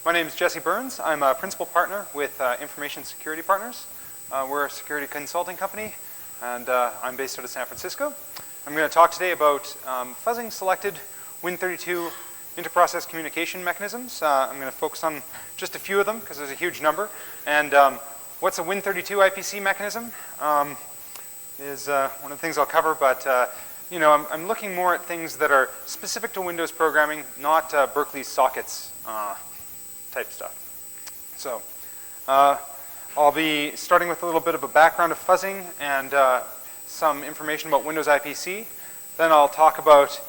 My name is Jesse Burns. I'm a principal partner with Information Security Partners. We're a security consulting company, and I'm based out of San Francisco. I'm going to talk today about fuzzing selected Win32 interprocess communication mechanisms. I'm going to focus on just a few of them because there's a huge number. And what's a Win32 IPC mechanism is one of the things I'll cover, but I'm looking more at things that are specific to Windows programming, not Berkeley sockets type stuff. So I'll be starting with a little bit of a background of fuzzing and some information about Windows IPC. Then I'll talk about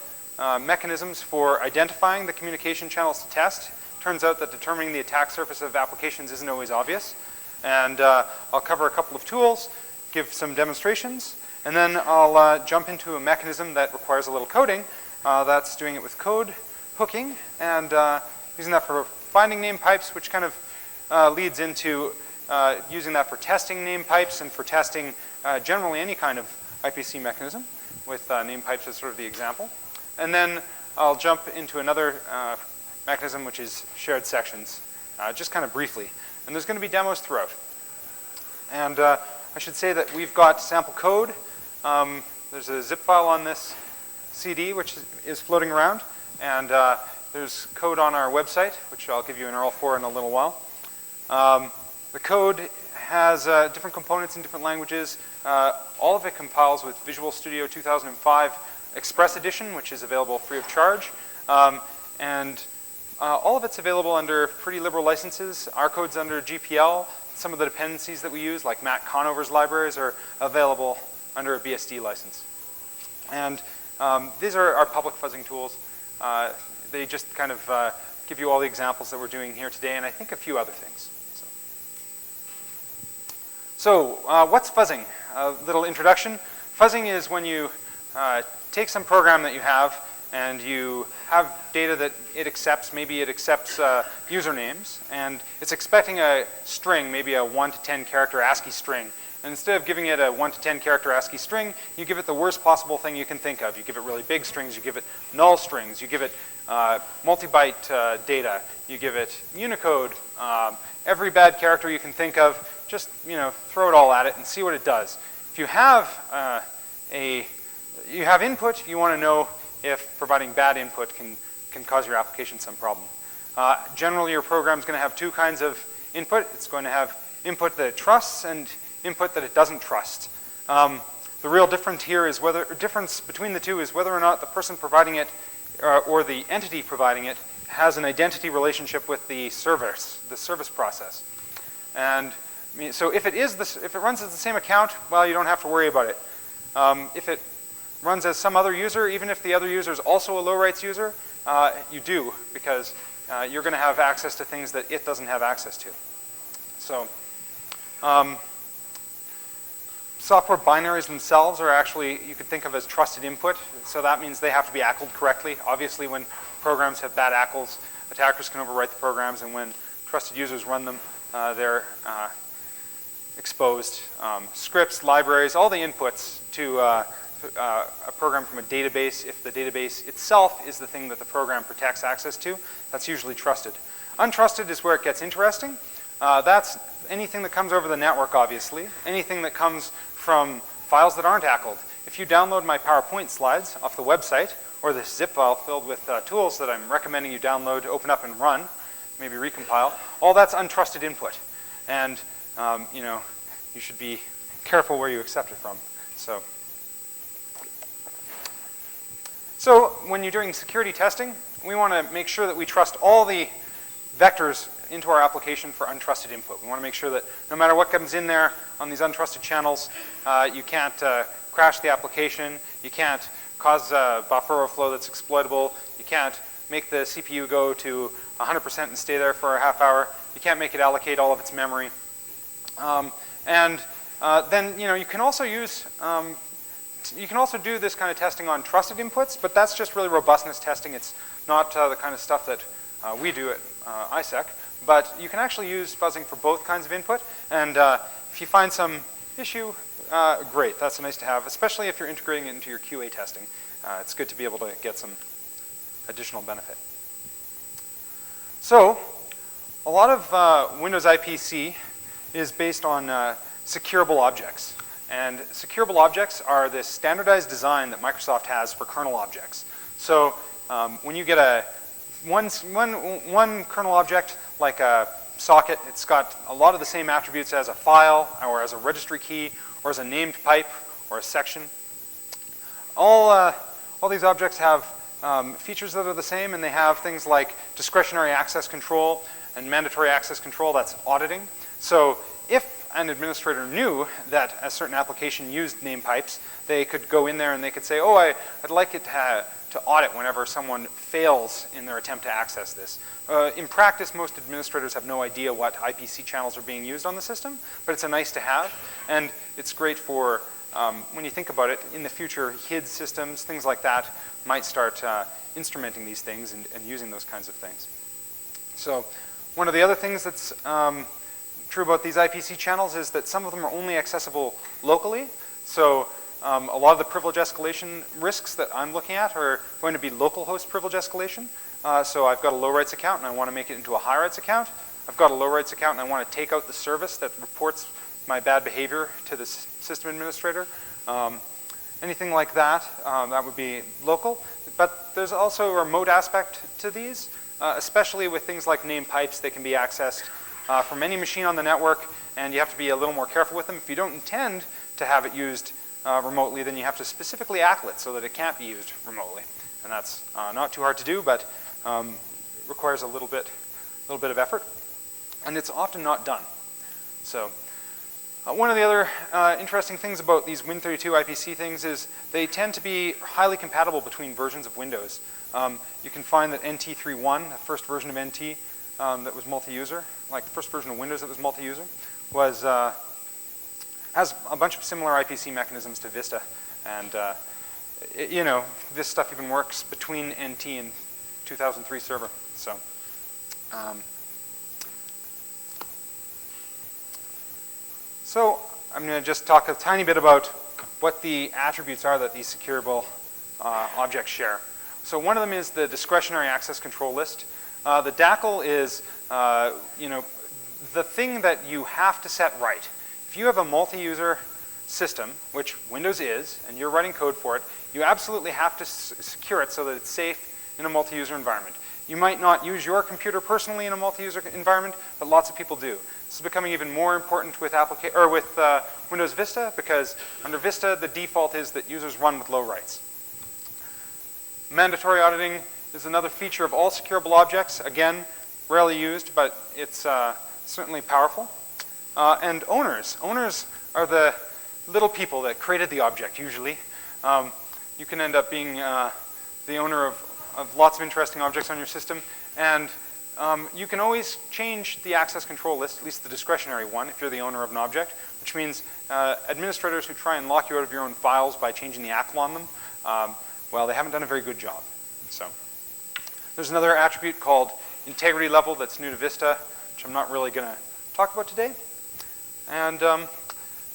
mechanisms for identifying the communication channels to test. Turns out that determining the attack surface of applications isn't always obvious. And I'll cover a couple of tools, give some demonstrations, and then I'll jump into a mechanism that requires a little coding. That's doing it with code hooking and using that for finding name pipes, which kind of leads into using that for testing name pipes and for testing generally any kind of IPC mechanism, with name pipes as sort of the example. And then I'll jump into another mechanism, which is shared sections, just kind of briefly. And there's going to be demos throughout. And I should say that we've got sample code. There's a zip file on this CD, which is floating around. And there's code on our website, which I'll give you an URL for in a little while. The code has different components in different languages. All of it compiles with Visual Studio 2005 Express Edition, which is available free of charge. And all of it's available under pretty liberal licenses. Our code's under GPL. Some of the dependencies that we use, like Matt Conover's libraries, are available under a BSD license. And these are our public fuzzing tools. They just kind of give you all the examples that we're doing here today, and I think a few other things. So what's fuzzing? A little introduction. Fuzzing is when you take some program that you have and you have data that it accepts. Maybe it accepts usernames, and it's expecting a string, maybe a 1 to 10 character ASCII string. And instead of giving it a 1 to 10 character ASCII string, you give it the worst possible thing you can think of. You give it really big strings, you give it null strings, you give it multi-byte data, you give it Unicode, every bad character you can think of. Just throw it all at it and see what it does. If you have input, you want to know if providing bad input can cause your application some problem. Generally, your program is going to have two kinds of input. It's going to have input that it trusts and input that it doesn't trust. The real difference here is difference between the two is whether or not the person providing it or the entity providing it has an identity relationship with the service process. And so if it runs as the same account, well, you don't have to worry about it. If it runs as some other user, even if the other user is also a low rights user, you do, because you're going to have access to things that it doesn't have access to. So software binaries themselves are actually, you could think of as trusted input. So that means they have to be ACLed correctly. Obviously, when programs have bad ACLs, attackers can overwrite the programs, and when trusted users run them, they're exposed. Scripts, libraries, all the inputs to a program from a database, if the database itself is the thing that the program protects access to, that's usually trusted. Untrusted is where it gets interesting. That's anything that comes over the network, obviously. Anything that comes from files that aren't ACLed. If you download my PowerPoint slides off the website, or this zip file filled with tools that I'm recommending you download, open up and run, maybe recompile, all that's untrusted input. And you should be careful where you accept it from. So when you're doing security testing, we want to make sure that we trust all the vectors into our application for untrusted input. We want to make sure that no matter what comes in there on these untrusted channels, you can't crash the application, you can't cause buffer overflow that's exploitable, you can't make the CPU go to 100% and stay there for a half hour, you can't make it allocate all of its memory. Then you can also use you can also do this kind of testing on trusted inputs, but that's just really robustness testing. It's not the kind of stuff that we do at ISEC. But you can actually use fuzzing for both kinds of input. And if you find some issue, great. That's nice to have, especially if you're integrating it into your QA testing. It's good to be able to get some additional benefit. So A lot of Windows IPC is based on securable objects. And securable objects are this standardized design that Microsoft has for kernel objects. So when you get one kernel object, like a socket, it's got a lot of the same attributes as a file, or as a registry key, or as a named pipe, or a section. All these objects have features that are the same, and they have things like discretionary access control and mandatory access control, that's auditing. So if an administrator knew that a certain application used name pipes, they could go in there and they could say, oh, I'd like it to audit whenever someone fails in their attempt to access this. In practice, most administrators have no idea what IPC channels are being used on the system, but it's a nice to have, and it's great for, when you think about it, in the future, HID systems, things like that, might start instrumenting these things and using those kinds of things. So one of the other things that's true about these IPC channels is that some of them are only accessible locally. So a lot of the privilege escalation risks that I'm looking at are going to be local host privilege escalation. So I've got a low rights account and I want to make it into a high rights account. I've got a low rights account and I want to take out the service that reports my bad behavior to the system administrator. Anything like that, that would be local. But there's also a remote aspect to these, especially with things like name pipes. They can be accessed from any machine on the network, and you have to be a little more careful with them. If you don't intend to have it used remotely, then you have to specifically ACL it so that it can't be used remotely. And that's not too hard to do, but requires a little bit of effort. And it's often not done. So one of the other interesting things about these Win32 IPC things is they tend to be highly compatible between versions of Windows. You can find that NT3.1, the first version of NT that was multi-user, like the first version of Windows that was multi-user, has a bunch of similar IPC mechanisms to Vista. And you know, this stuff even works between NT and 2003 server. So So I'm going to just talk a tiny bit about what the attributes are that these securable objects share. So one of them is the discretionary access control list. The DACL is you know, the thing that you have to set right. If you have a multi-user system, which Windows is, and you're writing code for it, you absolutely have to secure it so that it's safe in a multi-user environment. You might not use your computer personally in a multi-user environment, but lots of people do. This is becoming even more important with Windows Vista, because under Vista, the default is that users run with low rights. Mandatory auditing is another feature of all securable objects. Again, rarely used, but it's certainly powerful. And owners. Owners are the little people that created the object, usually. You can end up being the owner of lots of interesting objects on your system, and you can always change the access control list, at least the discretionary one, if you're the owner of an object, which means administrators who try and lock you out of your own files by changing the ACL on them, well, they haven't done a very good job. So there's another attribute called integrity level that's new to Vista, which I'm not really going to talk about today. And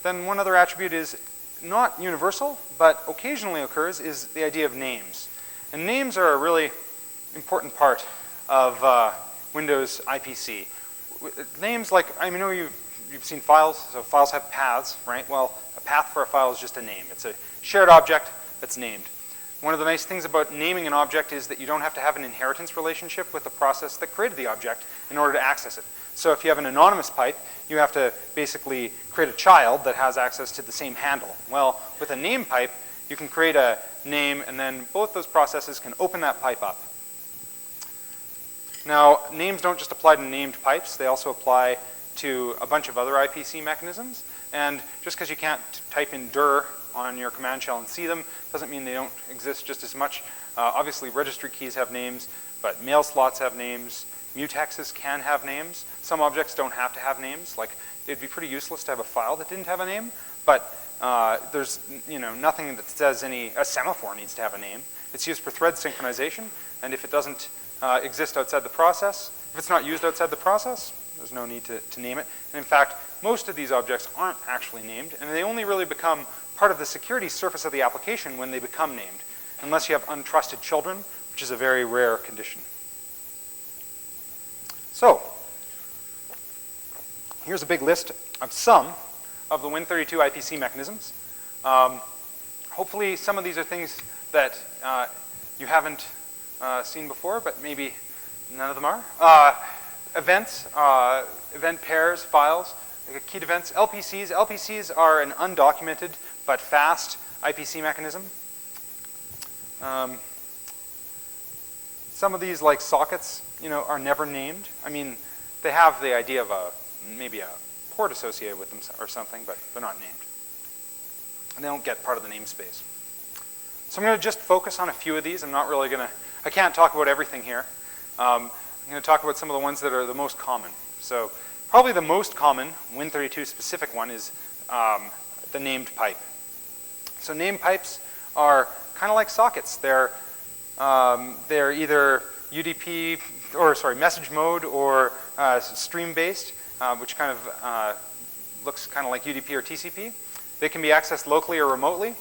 then one other attribute is not universal, but occasionally occurs, is the idea of names. And names are a really important part of Windows IPC. Names, like, I know you've seen files, so files have paths, right? Well, a path for a file is just a name. It's a shared object that's named. One of the nice things about naming an object is that you don't have to have an inheritance relationship with the process that created the object in order to access it. So if you have an anonymous pipe, you have to basically create a child that has access to the same handle. Well, with a name pipe, you can create a name, and then both those processes can open that pipe up. Now, names don't just apply to named pipes. They also apply to a bunch of other IPC mechanisms. And just because you can't type in dir on your command shell and see them doesn't mean they don't exist just as much. Obviously, registry keys have names, but mail slots have names. Mutexes can have names. Some objects don't have to have names. Like, it'd be pretty useless to have a file that didn't have a name, but there's nothing that says a semaphore needs to have a name. It's used for thread synchronization, and if it doesn't exist outside the process, if it's not used outside the process, there's no need to name it. And in fact, most of these objects aren't actually named, and they only really become part of the security surface of the application when they become named, unless you have untrusted children, which is a very rare condition. So, Here's a big list of some of the Win32 IPC mechanisms. Hopefully some of these are things that you haven't seen before, but maybe none of them are. Events, event pairs, files, keyed events, LPCs. LPCs are an undocumented but fast IPC mechanism. Some of these, like sockets, are never named. I mean, they have the idea of maybe a port associated with them or something, but they're not named. And they don't get part of the namespace. So I'm going to just focus on a few of these. I'm not really going to, I can't talk about everything here. I'm going to talk about some of the ones that are the most common. So probably the most common Win32 specific one is the named pipe. So named pipes are kind of like sockets. They're either UDP, or sorry, message mode or stream based, which kind of looks kind of like UDP or TCP. They can be accessed locally or remotely.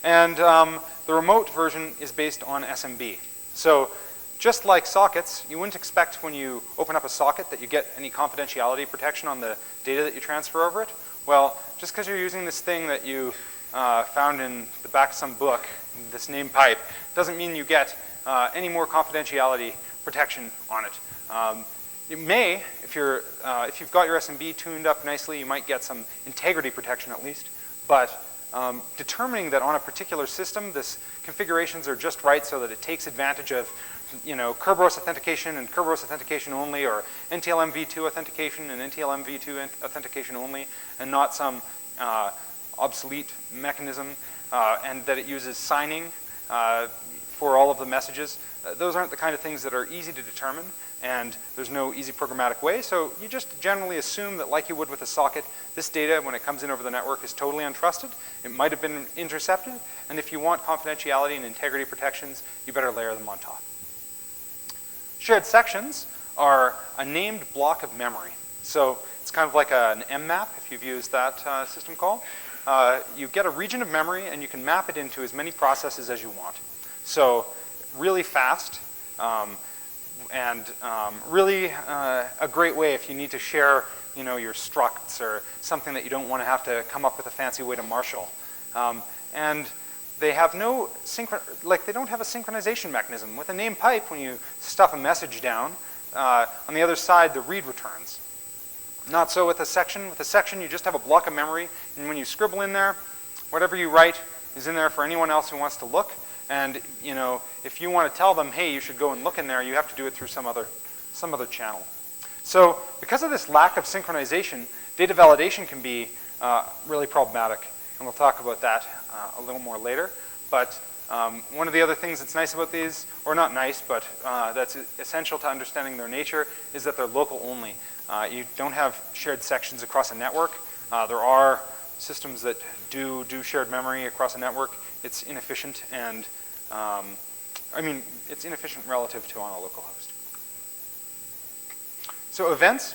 And the remote version is based on SMB. So just like sockets, you wouldn't expect when you open up a socket that you get any confidentiality protection on the data that you transfer over it. Well, just because you're using this thing that you found in the back of some book, this named pipe, doesn't mean you get any more confidentiality protection on it. You may, if you've got your SMB tuned up nicely, you might get some integrity protection at least. But determining that on a particular system, this configurations are just right so that it takes advantage of, Kerberos authentication and Kerberos authentication only, or NTLM v2 authentication and NTLM v2 authentication only, and not some obsolete mechanism, and that it uses signing for all of the messages. Those aren't the kind of things that are easy to determine, and there's no easy programmatic way. So you just generally assume that, like you would with a socket, this data, when it comes in over the network, is totally untrusted. It might have been intercepted, and if you want confidentiality and integrity protections, you better layer them on top. Shared sections are a named block of memory. So it's kind of like an mmap, if you've used that system call. You get a region of memory, and you can map it into as many processes as you want. So really fast, and really a great way if you need to share, your structs or something that you don't want to have to come up with a fancy way to marshal. And they have no they don't have a synchronization mechanism. With a named pipe, when you stuff a message down, on the other side, the read returns. Not so with a section. With a section, you just have a block of memory, and when you scribble in there, whatever you write is in there for anyone else who wants to look. And if you want to tell them, hey, you should go and look in there, you have to do it through some other channel. So because of this lack of synchronization, data validation can be really problematic, and we'll talk about that a little more later. But one of the other things that's nice about these, or not nice, but that's essential to understanding their nature, is that they're local only. You don't have shared sections across a network. There are systems that do shared memory across a network. It's inefficient, and it's inefficient relative to on a local host. So events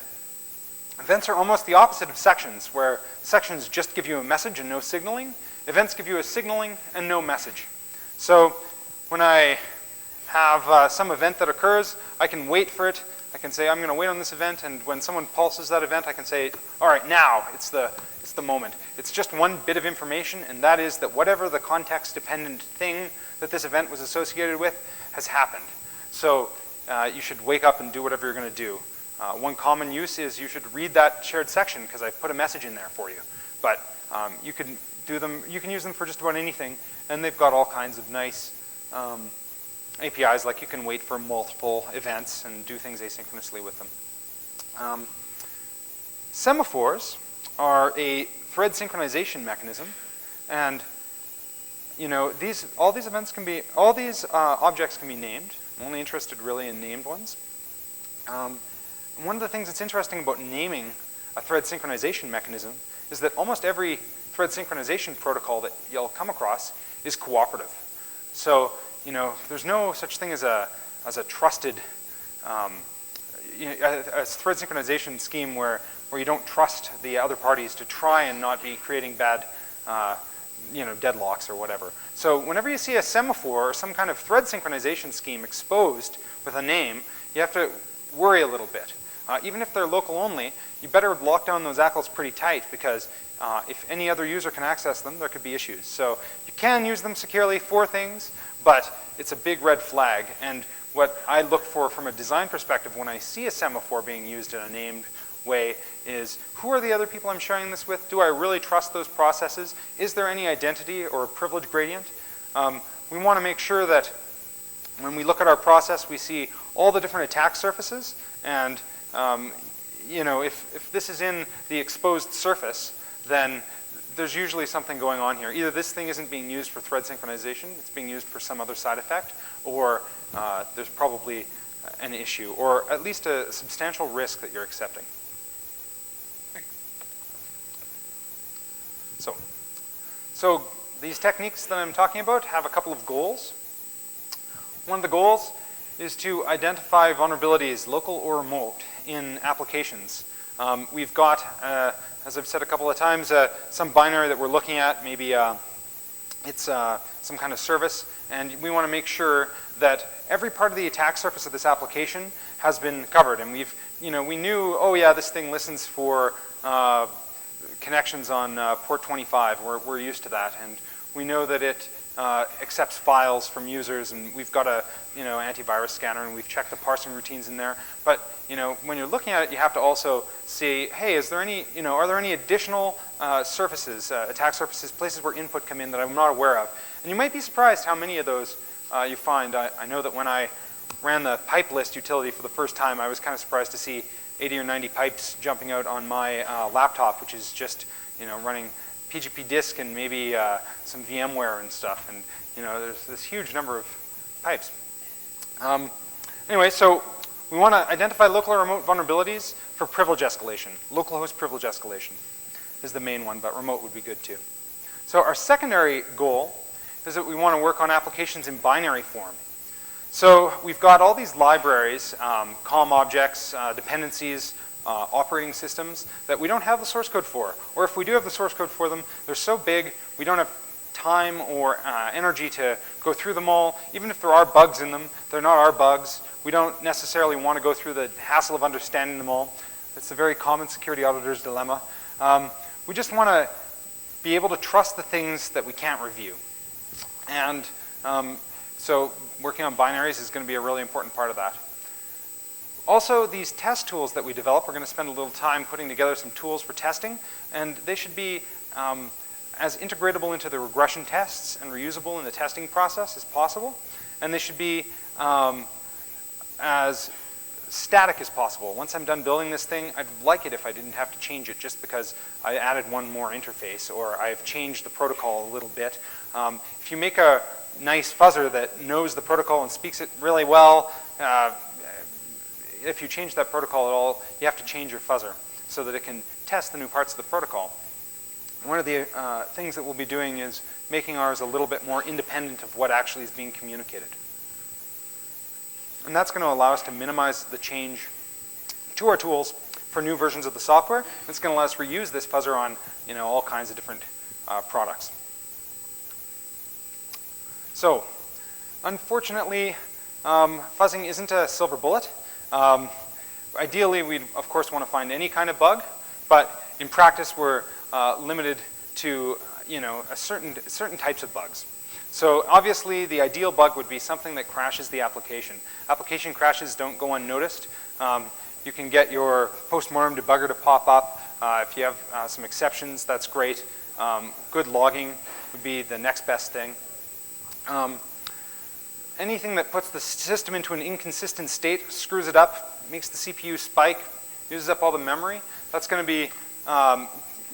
are almost the opposite of sections, where sections just give you a message and no signaling. Events give you a signaling and no message. So when I have some event that occurs, I can wait for it. I can say, I'm going to wait on this event, and when someone pulses that event, I can say, all right, now it's the moment. It's just one bit of information, and that is that whatever the context-dependent thing that this event was associated with has happened. So you should wake up and do whatever you're going to do. One common use is you should read that shared section because I put a message in there for you. But you can use them for just about anything, and they've got all kinds of nice APIs, like you can wait for multiple events and do things asynchronously with them. Semaphores are a thread synchronization mechanism, and all these objects can be named. I'm only interested really in named ones. One of the things that's interesting about naming a thread synchronization mechanism is that almost every thread synchronization protocol that you'll come across is cooperative. So there's no such thing as a trusted a thread synchronization scheme where you don't trust the other parties to try and not be creating bad deadlocks or whatever. So whenever you see a semaphore or some kind of thread synchronization scheme exposed with a name, you have to worry a little bit. even if they're local only, you better lock down those ACLs pretty tight, because if any other user can access them, there could be issues. So you can use them securely for things, but it's a big red flag. And what I look for from a design perspective when I see a semaphore being used in a named way is, who are the other people I'm sharing this with? Do I really trust those processes? Is there any identity or privilege gradient? We want to make sure that when we look at our process, we see all the different attack surfaces, and if this is in the exposed surface, then there's usually something going on here. Either this thing isn't being used for thread synchronization, it's being used for some other side effect, or there's probably an issue, or at least a substantial risk that you're accepting. So these techniques that I'm talking about have a couple of goals. One of the goals is to identify vulnerabilities, local or remote, in applications. We've got, as I've said a couple of times, some binary that we're looking at. Maybe it's some kind of service, and we want to make sure that every part of the attack surface of this application has been covered. And we knew, oh yeah, this thing listens for connections on port 25. We're used to that, and we know that it accepts files from users, and we've got a antivirus scanner, and we've checked the parsing routines in there. But when you're looking at it, you have to also see, hey, are there any additional surfaces, attack surfaces, places where input come in that I'm not aware of? And you might be surprised how many of those you find. I know that when I ran the pipe list utility for the first time, I was kind of surprised to see 80 or 90 pipes jumping out on my laptop, which is just running PGP disk and maybe some VMware and stuff, and there's this huge number of pipes. Anyway, so we want to identify local or remote vulnerabilities for privilege escalation. Localhost privilege escalation is the main one, but remote would be good too. So our secondary goal is that we want to work on applications in binary form. So we've got all these libraries, COM objects, dependencies, operating systems that we don't have the source code for. Or if we do have the source code for them, they're so big we don't have time or energy to go through them all. Even if there are bugs in them, they're not our bugs. We don't necessarily want to go through the hassle of understanding them all. It's a very common security auditor's dilemma. We just want to be able to trust the things that we can't review. And so working on binaries is going to be a really important part of that. Also, these test tools that we develop, we're going to spend a little time putting together some tools for testing, and they should be as integratable into the regression tests and reusable in the testing process as possible, and they should be as static as possible. Once I'm done building this thing, I'd like it if I didn't have to change it just because I added one more interface or I've changed the protocol a little bit. If you make a nice fuzzer that knows the protocol and speaks it really well, if you change that protocol at all, you have to change your fuzzer so that it can test the new parts of the protocol. One of the things that we'll be doing is making ours a little bit more independent of what actually is being communicated. And that's going to allow us to minimize the change to our tools for new versions of the software. It's going to allow us to reuse this fuzzer on all kinds of different products. So, unfortunately, fuzzing isn't a silver bullet. Ideally, we'd of course want to find any kind of bug, but in practice, we're limited to certain types of bugs. So obviously, the ideal bug would be something that crashes the application. Application crashes don't go unnoticed. You can get your postmortem debugger to pop up. If you have some exceptions, that's great. Good logging would be the next best thing. Anything that puts the system into an inconsistent state, screws it up, makes the CPU spike, uses up all the memory, that's going to be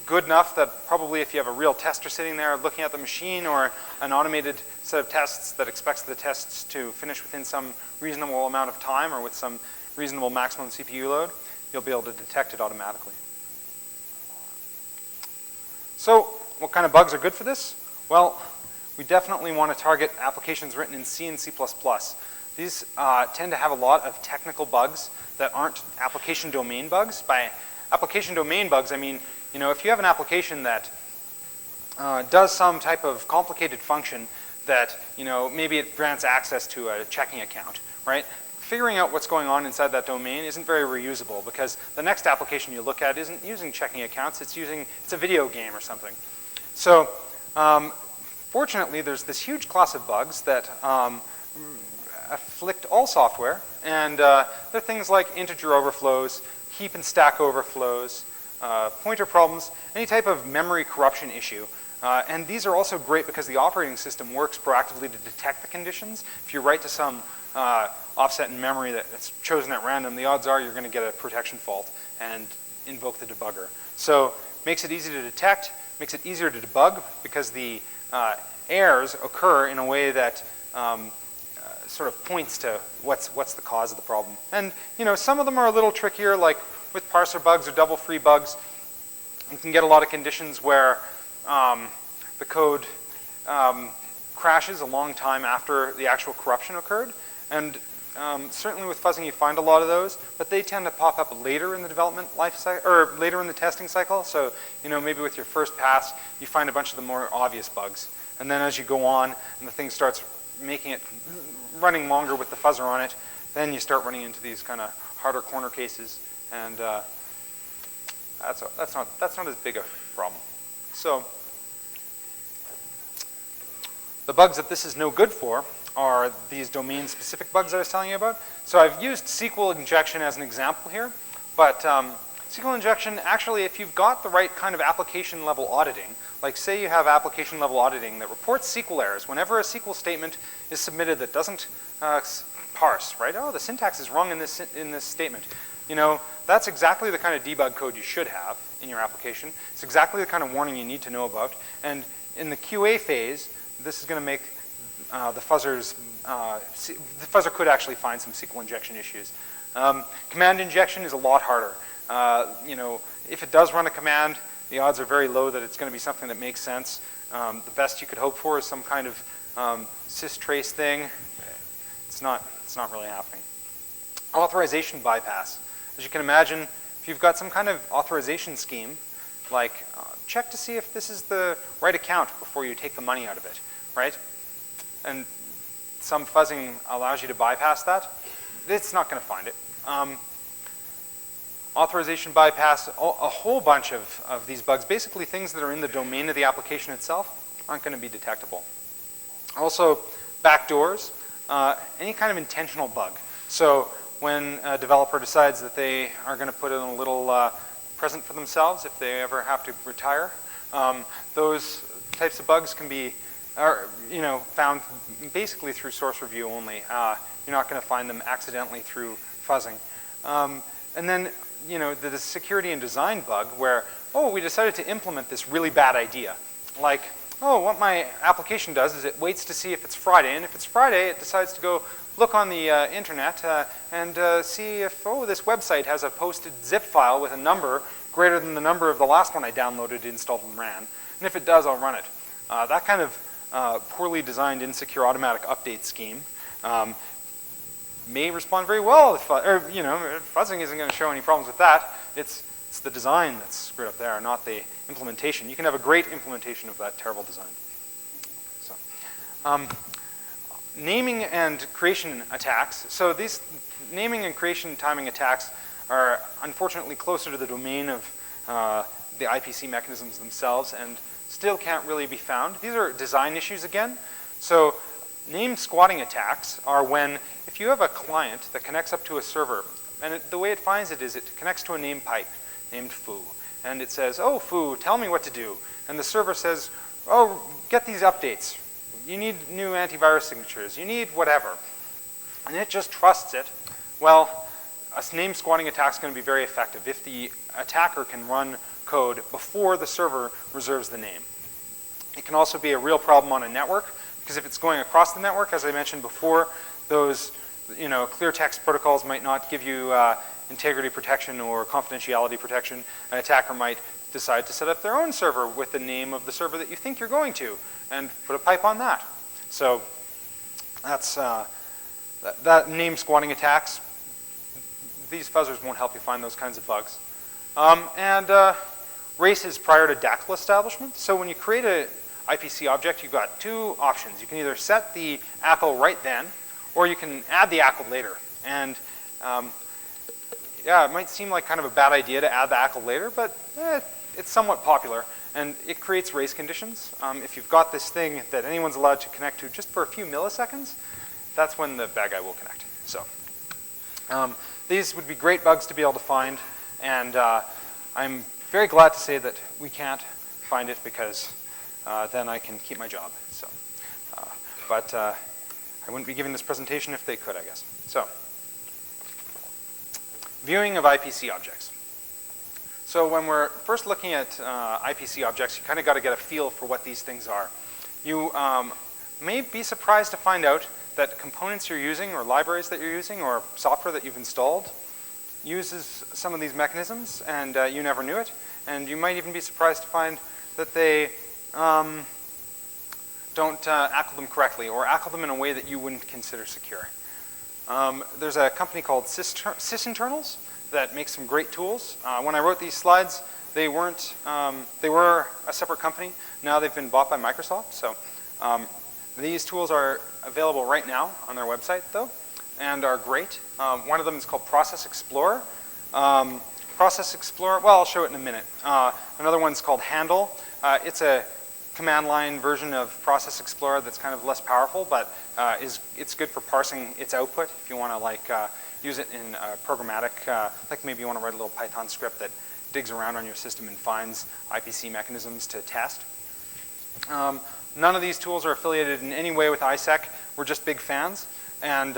good enough that probably if you have a real tester sitting there looking at the machine, or an automated set of tests that expects the tests to finish within some reasonable amount of time or with some reasonable maximum CPU load, you'll be able to detect it automatically. So what kind of bugs are good for this? Well, we definitely want to target applications written in C and C++. These tend to have a lot of technical bugs that aren't application domain bugs. By application domain bugs, I mean, if you have an application that does some type of complicated function that, maybe it grants access to a checking account, right? figuring out what's going on inside that domain isn't very reusable because the next application you look at isn't using checking accounts, it's a video game or something. So fortunately, there's this huge class of bugs that afflict all software, and they're things like integer overflows, heap and stack overflows, pointer problems, any type of memory corruption issue. And these are also great because the operating system works proactively to detect the conditions. If you write to some offset in memory that's chosen at random, the odds are you're going to get a protection fault and invoke the debugger. So makes it easy to detect, makes it easier to debug because the errors occur in a way that sort of points to what's the cause of the problem. And some of them are a little trickier, like with parser bugs or double free bugs. You can get a lot of conditions where the code crashes a long time after the actual corruption occurred. And certainly with fuzzing you find a lot of those, but they tend to pop up later in the development life cycle, or later in the testing cycle. So maybe with your first pass, you find a bunch of the more obvious bugs. And then as you go on and the thing starts making it running longer with the fuzzer on it, then you start running into these kind of harder corner cases, and that's not as big a problem. So the bugs that this is no good for are these domain-specific bugs that I was telling you about. So I've used SQL injection as an example here, but SQL injection, actually, if you've got the right kind of application-level auditing, like say you have application-level auditing that reports SQL errors whenever a SQL statement is submitted that doesn't parse, right? Oh, the syntax is wrong in this statement. That's exactly the kind of debug code you should have in your application. It's exactly the kind of warning you need to know about. And in the QA phase, this is going to make the fuzzer could actually find some SQL injection issues. Command injection is a lot harder. If it does run a command, the odds are very low that it's going to be something that makes sense. The best you could hope for is some kind of systrace thing. It's not really happening. Authorization bypass. As you can imagine, if you've got some kind of authorization scheme, like check to see if this is the right account before you take the money out of it, right? And some fuzzing allows you to bypass that. It's not going to find it. Authorization bypass, a whole bunch of these bugs, basically things that are in the domain of the application itself, aren't going to be detectable. Also, backdoors, any kind of intentional bug. So when a developer decides that they are going to put in a little present for themselves if they ever have to retire, those types of bugs can be found basically through source review only. You're not going to find them accidentally through fuzzing. And then the security and design bug where, oh, we decided to implement this really bad idea. Like, oh, what my application does is it waits to see if it's Friday, and if it's Friday, it decides to go look on the internet and see if, oh, this website has a posted zip file with a number greater than the number of the last one I downloaded, installed, and ran. And if it does, I'll run it. That kind of poorly designed, insecure automatic update scheme may respond very well, fuzzing isn't going to show any problems with that. It's the design that's screwed up there, not the implementation. You can have a great implementation of that terrible design. So, naming and creation attacks. So these naming and creation timing attacks are unfortunately closer to the domain of the IPC mechanisms themselves and still can't really be found. These are design issues again. So name squatting attacks are when, if you have a client that connects up to a server, and the way it finds it is it connects to a name pipe named foo, and it says, oh, foo, tell me what to do. And the server says, oh, get these updates. You need new antivirus signatures. You need whatever. And it just trusts it. Well, a name squatting attack is going to be very effective if the attacker can run code before the server reserves the name. It can also be a real problem on a network, because if it's going across the network, as I mentioned before, those clear text protocols might not give you integrity protection or confidentiality protection. An attacker might decide to set up their own server with the name of the server that you think you're going to and put a pipe on that. So that's that name squatting attacks. These fuzzers won't help you find those kinds of bugs. Races prior to DACL establishment. So when you create an IPC object, you've got two options. You can either set the ACL right then, or you can add the ACL later. And yeah, it might seem like kind of a bad idea to add the ACL later, but it's somewhat popular. And it creates race conditions. If you've got this thing that anyone's allowed to connect to just for a few milliseconds, that's when the bad guy will connect. So these would be great bugs to be able to find. And I'm very glad to say that we can't find it because then I can keep my job. So, but I wouldn't be giving this presentation if they could, I guess. So, viewing of IPC objects. So when we're first looking at IPC objects, you kind of got to get a feel for what these things are. You may be surprised to find out that components you're using or libraries that you're using or software that you've installed uses some of these mechanisms, and you never knew it. And you might even be surprised to find that they don't ACL them correctly or ACL them in a way that you wouldn't consider secure. There's a company called Sysinternals that makes some great tools. When I wrote these slides, they weren't, they were a separate company. Now they've been bought by Microsoft. So these tools are available right now on their website, though, and are great. One of them is called Process Explorer. Process Explorer, well, I'll show it in a minute. Another one's called Handle. It's a command line version of Process Explorer that's kind of less powerful, but it's good for parsing its output if you want to like use it in programmatic, like maybe you want to write a little Python script that digs around on your system and finds IPC mechanisms to test. None of these tools are affiliated in any way with ISEC. We're just big fans. And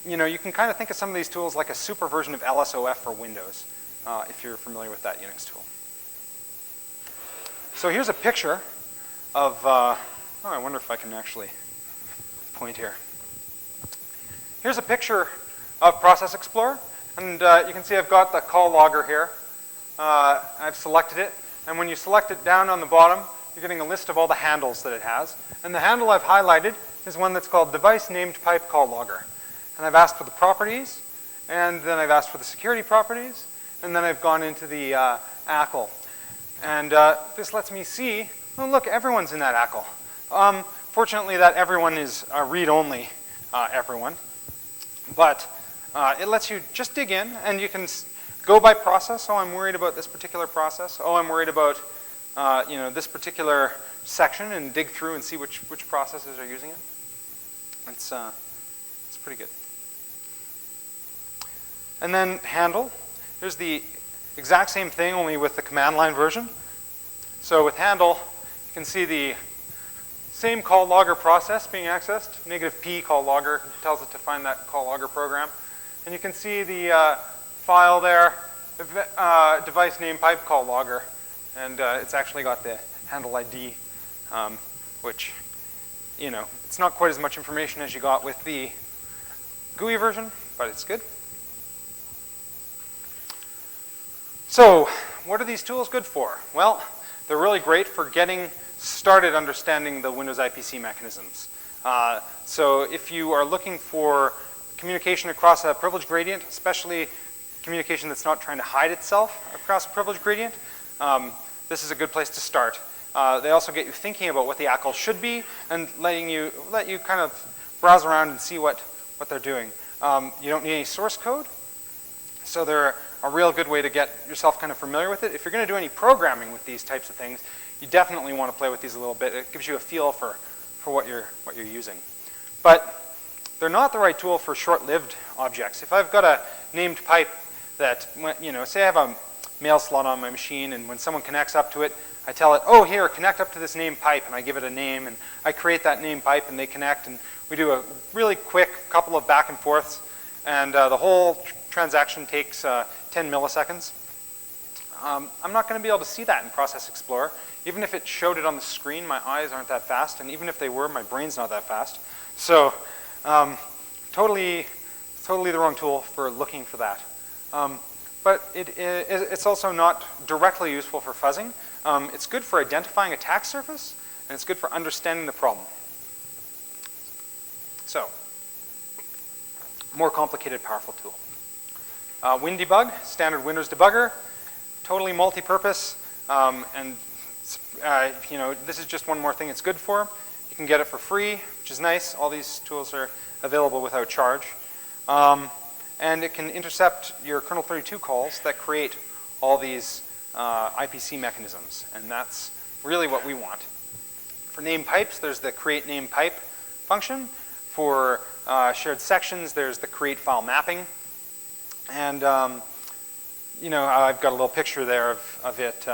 you know, you can kind of think of some of these tools like a super version of LSOF for Windows, if you're familiar with that Unix tool. So here's a picture of, oh, I wonder if I can actually point here. Here's a picture of Process Explorer, and you can see I've got the call logger here. I've selected it, and when you select it down on the bottom, you're getting a list of all the handles that it has. And the handle I've highlighted is one that's called Device Named Pipe Call Logger. And I've asked for the properties, and then I've asked for the security properties, and then I've gone into the ACL. And this lets me see, oh look, everyone's in that ACL. Fortunately, that everyone is read-only everyone. But it lets you just dig in, and you can go by process. Oh, I'm worried about this particular process. Oh, I'm worried about you know, this particular section, and dig through and see which processes are using it. It's pretty good. And then handle. Here's the exact same thing, only with the command line version. So with handle, you can see the same call logger process being accessed. -p call logger tells it to find that call logger program. And you can see the file there, device name pipe call logger. And it's actually got the handle ID, which, you know, it's not quite as much information as you got with the GUI version, but it's good. So, what are these tools good for? Well, they're really great for getting started understanding the Windows IPC mechanisms. So if you are looking for communication across a privilege gradient, especially communication that's not trying to hide itself across a privilege gradient, this is a good place to start. They also get you thinking about what the ACL should be and let you kind of browse around and see what they're doing. You don't need any source code, so they're a real good way to get yourself kind of familiar with it. If you're going to do any programming with these types of things, you definitely want to play with these a little bit. It gives you a feel for what you're using. But they're not the right tool for short-lived objects. If I've got a named pipe that, you know, say I have a mail slot on my machine, and when someone connects up to it, I tell it, oh, here, connect up to this named pipe, and I give it a name, and I create that named pipe, and they connect, and we do a really quick couple of back and forths, and the whole transaction takes 10 milliseconds. I'm not going to be able to see that in Process Explorer. Even if it showed it on the screen, my eyes aren't that fast, and even if they were, my brain's not that fast. So totally the wrong tool for looking for that. But it's also not directly useful for fuzzing. It's good for identifying attack surface, and it's good for understanding the problem. So, more complicated, powerful tool. WinDebug, standard Windows debugger, totally multi-purpose, and you know, this is just one more thing it's good for. You can get it for free, which is nice. All these tools are available without charge. And it can intercept your kernel 32 calls that create all these IPC mechanisms. And that's really what we want. For name pipes, there's the create name pipe function. For shared sections, there's the create file mapping. And you know, I've got a little picture there of it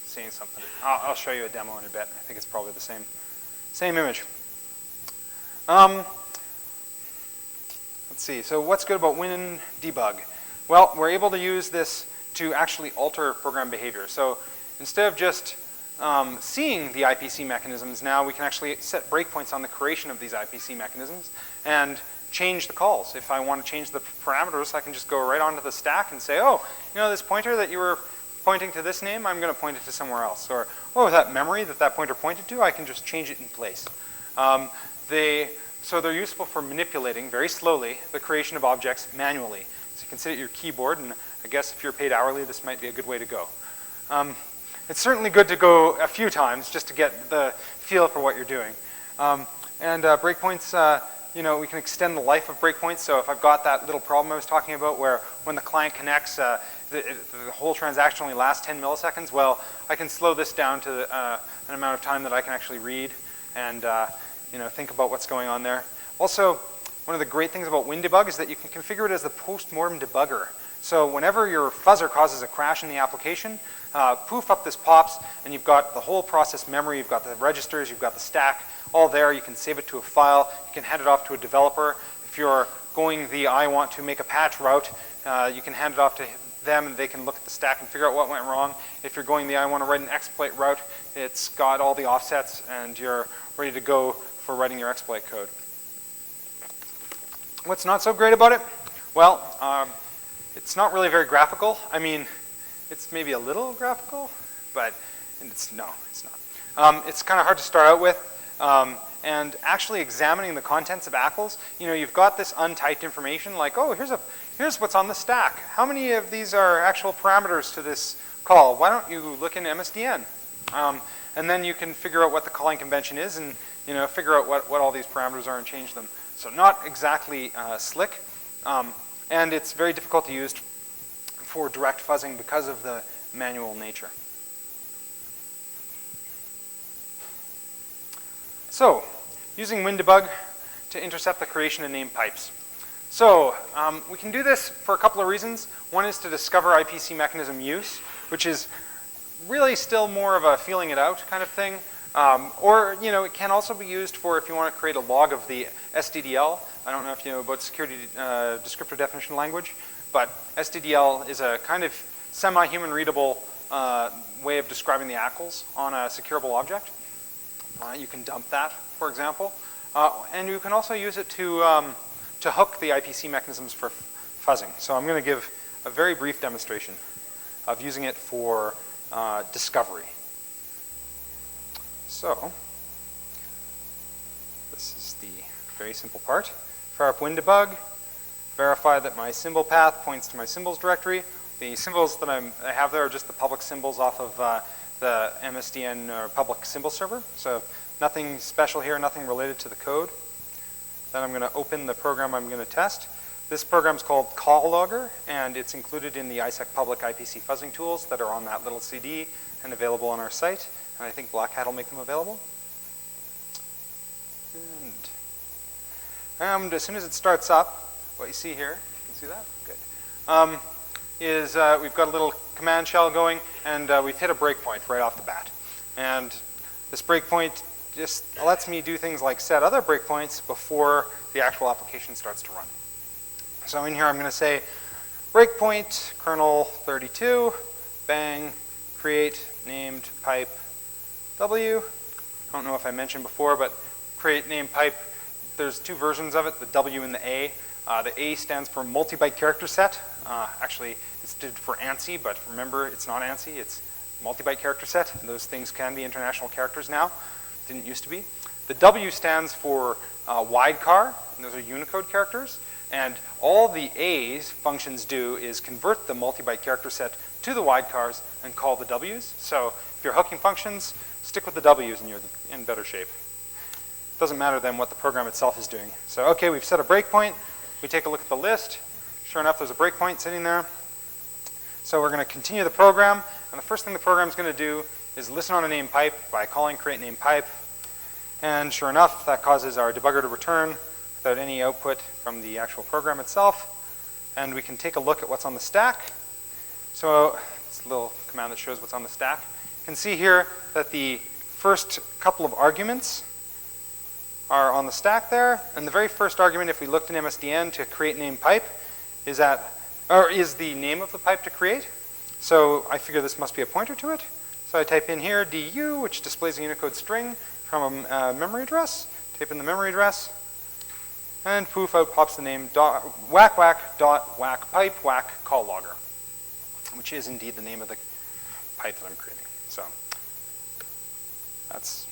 seeing something. I'll show you a demo in a bit. I think it's probably the same image. Let's see, so what's good about WinDebug? Well, we're able to use this to actually alter program behavior. So instead of just seeing the IPC mechanisms, now we can actually set breakpoints on the creation of these IPC mechanisms and change the calls. If I want to change the parameters, I can just go right onto the stack and say, oh, you know, this pointer that you were pointing to this name, I'm going to point it to somewhere else. Or, oh, that memory that pointer pointed to, I can just change it in place. So they're useful for manipulating, very slowly, the creation of objects manually. So you can sit at your keyboard, and I guess if you're paid hourly, this might be a good way to go. It's certainly good to go a few times just to get the feel for what you're doing. Breakpoints, you know, we can extend the life of breakpoints. So if I've got that little problem I was talking about where when the client connects, the whole transaction only lasts 10 milliseconds, well, I can slow this down to an amount of time that I can actually read and you know, think about what's going on there. Also, one of the great things about WinDebug is that you can configure it as the post-mortem debugger. So whenever your fuzzer causes a crash in the application, poof, up this pops, and you've got the whole process memory, you've got the registers, you've got the stack, all there. You can save it to a file. You can hand it off to a developer. If you're going the I want to make a patch route, you can hand it off to them, and they can look at the stack and figure out what went wrong. If you're going the I want to write an exploit route, it's got all the offsets, and you're ready to go for writing your exploit code. What's not so great about it? Well, it's not really very graphical. I mean, it's maybe a little graphical, but it's not. It's kind of hard to start out with. And actually examining the contents of ACLs, you know, you've got this untyped information like, oh, here's what's on the stack. How many of these are actual parameters to this call? Why don't you look in MSDN? And then you can figure out what the calling convention is and, you know, figure out what all these parameters are and change them. So not exactly slick. And it's very difficult to use for direct fuzzing because of the manual nature. So, using WinDebug to intercept the creation of name pipes. So, we can do this for a couple of reasons. One is to discover IPC mechanism use, which is really still more of a feeling it out kind of thing. Or, you know, it can also be used for if you want to create a log of the SDDL. I don't know if you know about security descriptor definition language, but SDDL is a kind of semi-human readable way of describing the ACLs on a securable object. You can dump that, for example. And you can also use it to hook the IPC mechanisms for fuzzing. So I'm going to give a very brief demonstration of using it for discovery. So this is the very simple part. Fire up WinDebug, verify that my symbol path points to my symbols directory. The symbols that I have there are just the public symbols off of the MSDN or public symbol server. So nothing special here, nothing related to the code. Then I'm going to open the program I'm going to test. This program is called Call Logger, and it's included in the ISEC public IPC fuzzing tools that are on that little CD and available on our site. And I think BlackHat will make them available. And as soon as it starts up, what you see here, you can see that? Good. Is we've got a little command shell going, and we've hit a breakpoint right off the bat. And this breakpoint just lets me do things like set other breakpoints before the actual application starts to run. So in here I'm going to say breakpoint kernel 32, bang, create named pipe W. I don't know if I mentioned before, but create named pipe, there's two versions of it, the W and the A. The A stands for multi-byte character set. Actually, it stood for ANSI, but remember, it's not ANSI, it's multi-byte character set. Those things can be international characters now. Didn't used to be. The W stands for wide-car, and those are Unicode characters. And all the A's functions do is convert the multi-byte character set to the wide-cars and call the W's. So if you're hooking functions, stick with the W's and you're in better shape. Doesn't matter then what the program itself is doing. So okay, we've set a breakpoint. we take a look at the list. Sure enough, there's a breakpoint sitting there. So we're going to continue the program, and the first thing the program is going to do is listen on a name pipe by calling create name pipe. And sure enough, that causes our debugger to return without any output from the actual program itself. And we can take a look at what's on the stack. So it's a little command that shows what's on the stack. You can see here that the first couple of arguments are on the stack there. And the very first argument, if we looked in MSDN to create name pipe, is the name of the pipe to create. So I figure this must be a pointer to it. So I type in here du, which displays a Unicode string from a memory address. Type in the memory address. And poof, out pops the name whack pipe whack call logger, which is indeed the name of the pipe that I'm creating. So that's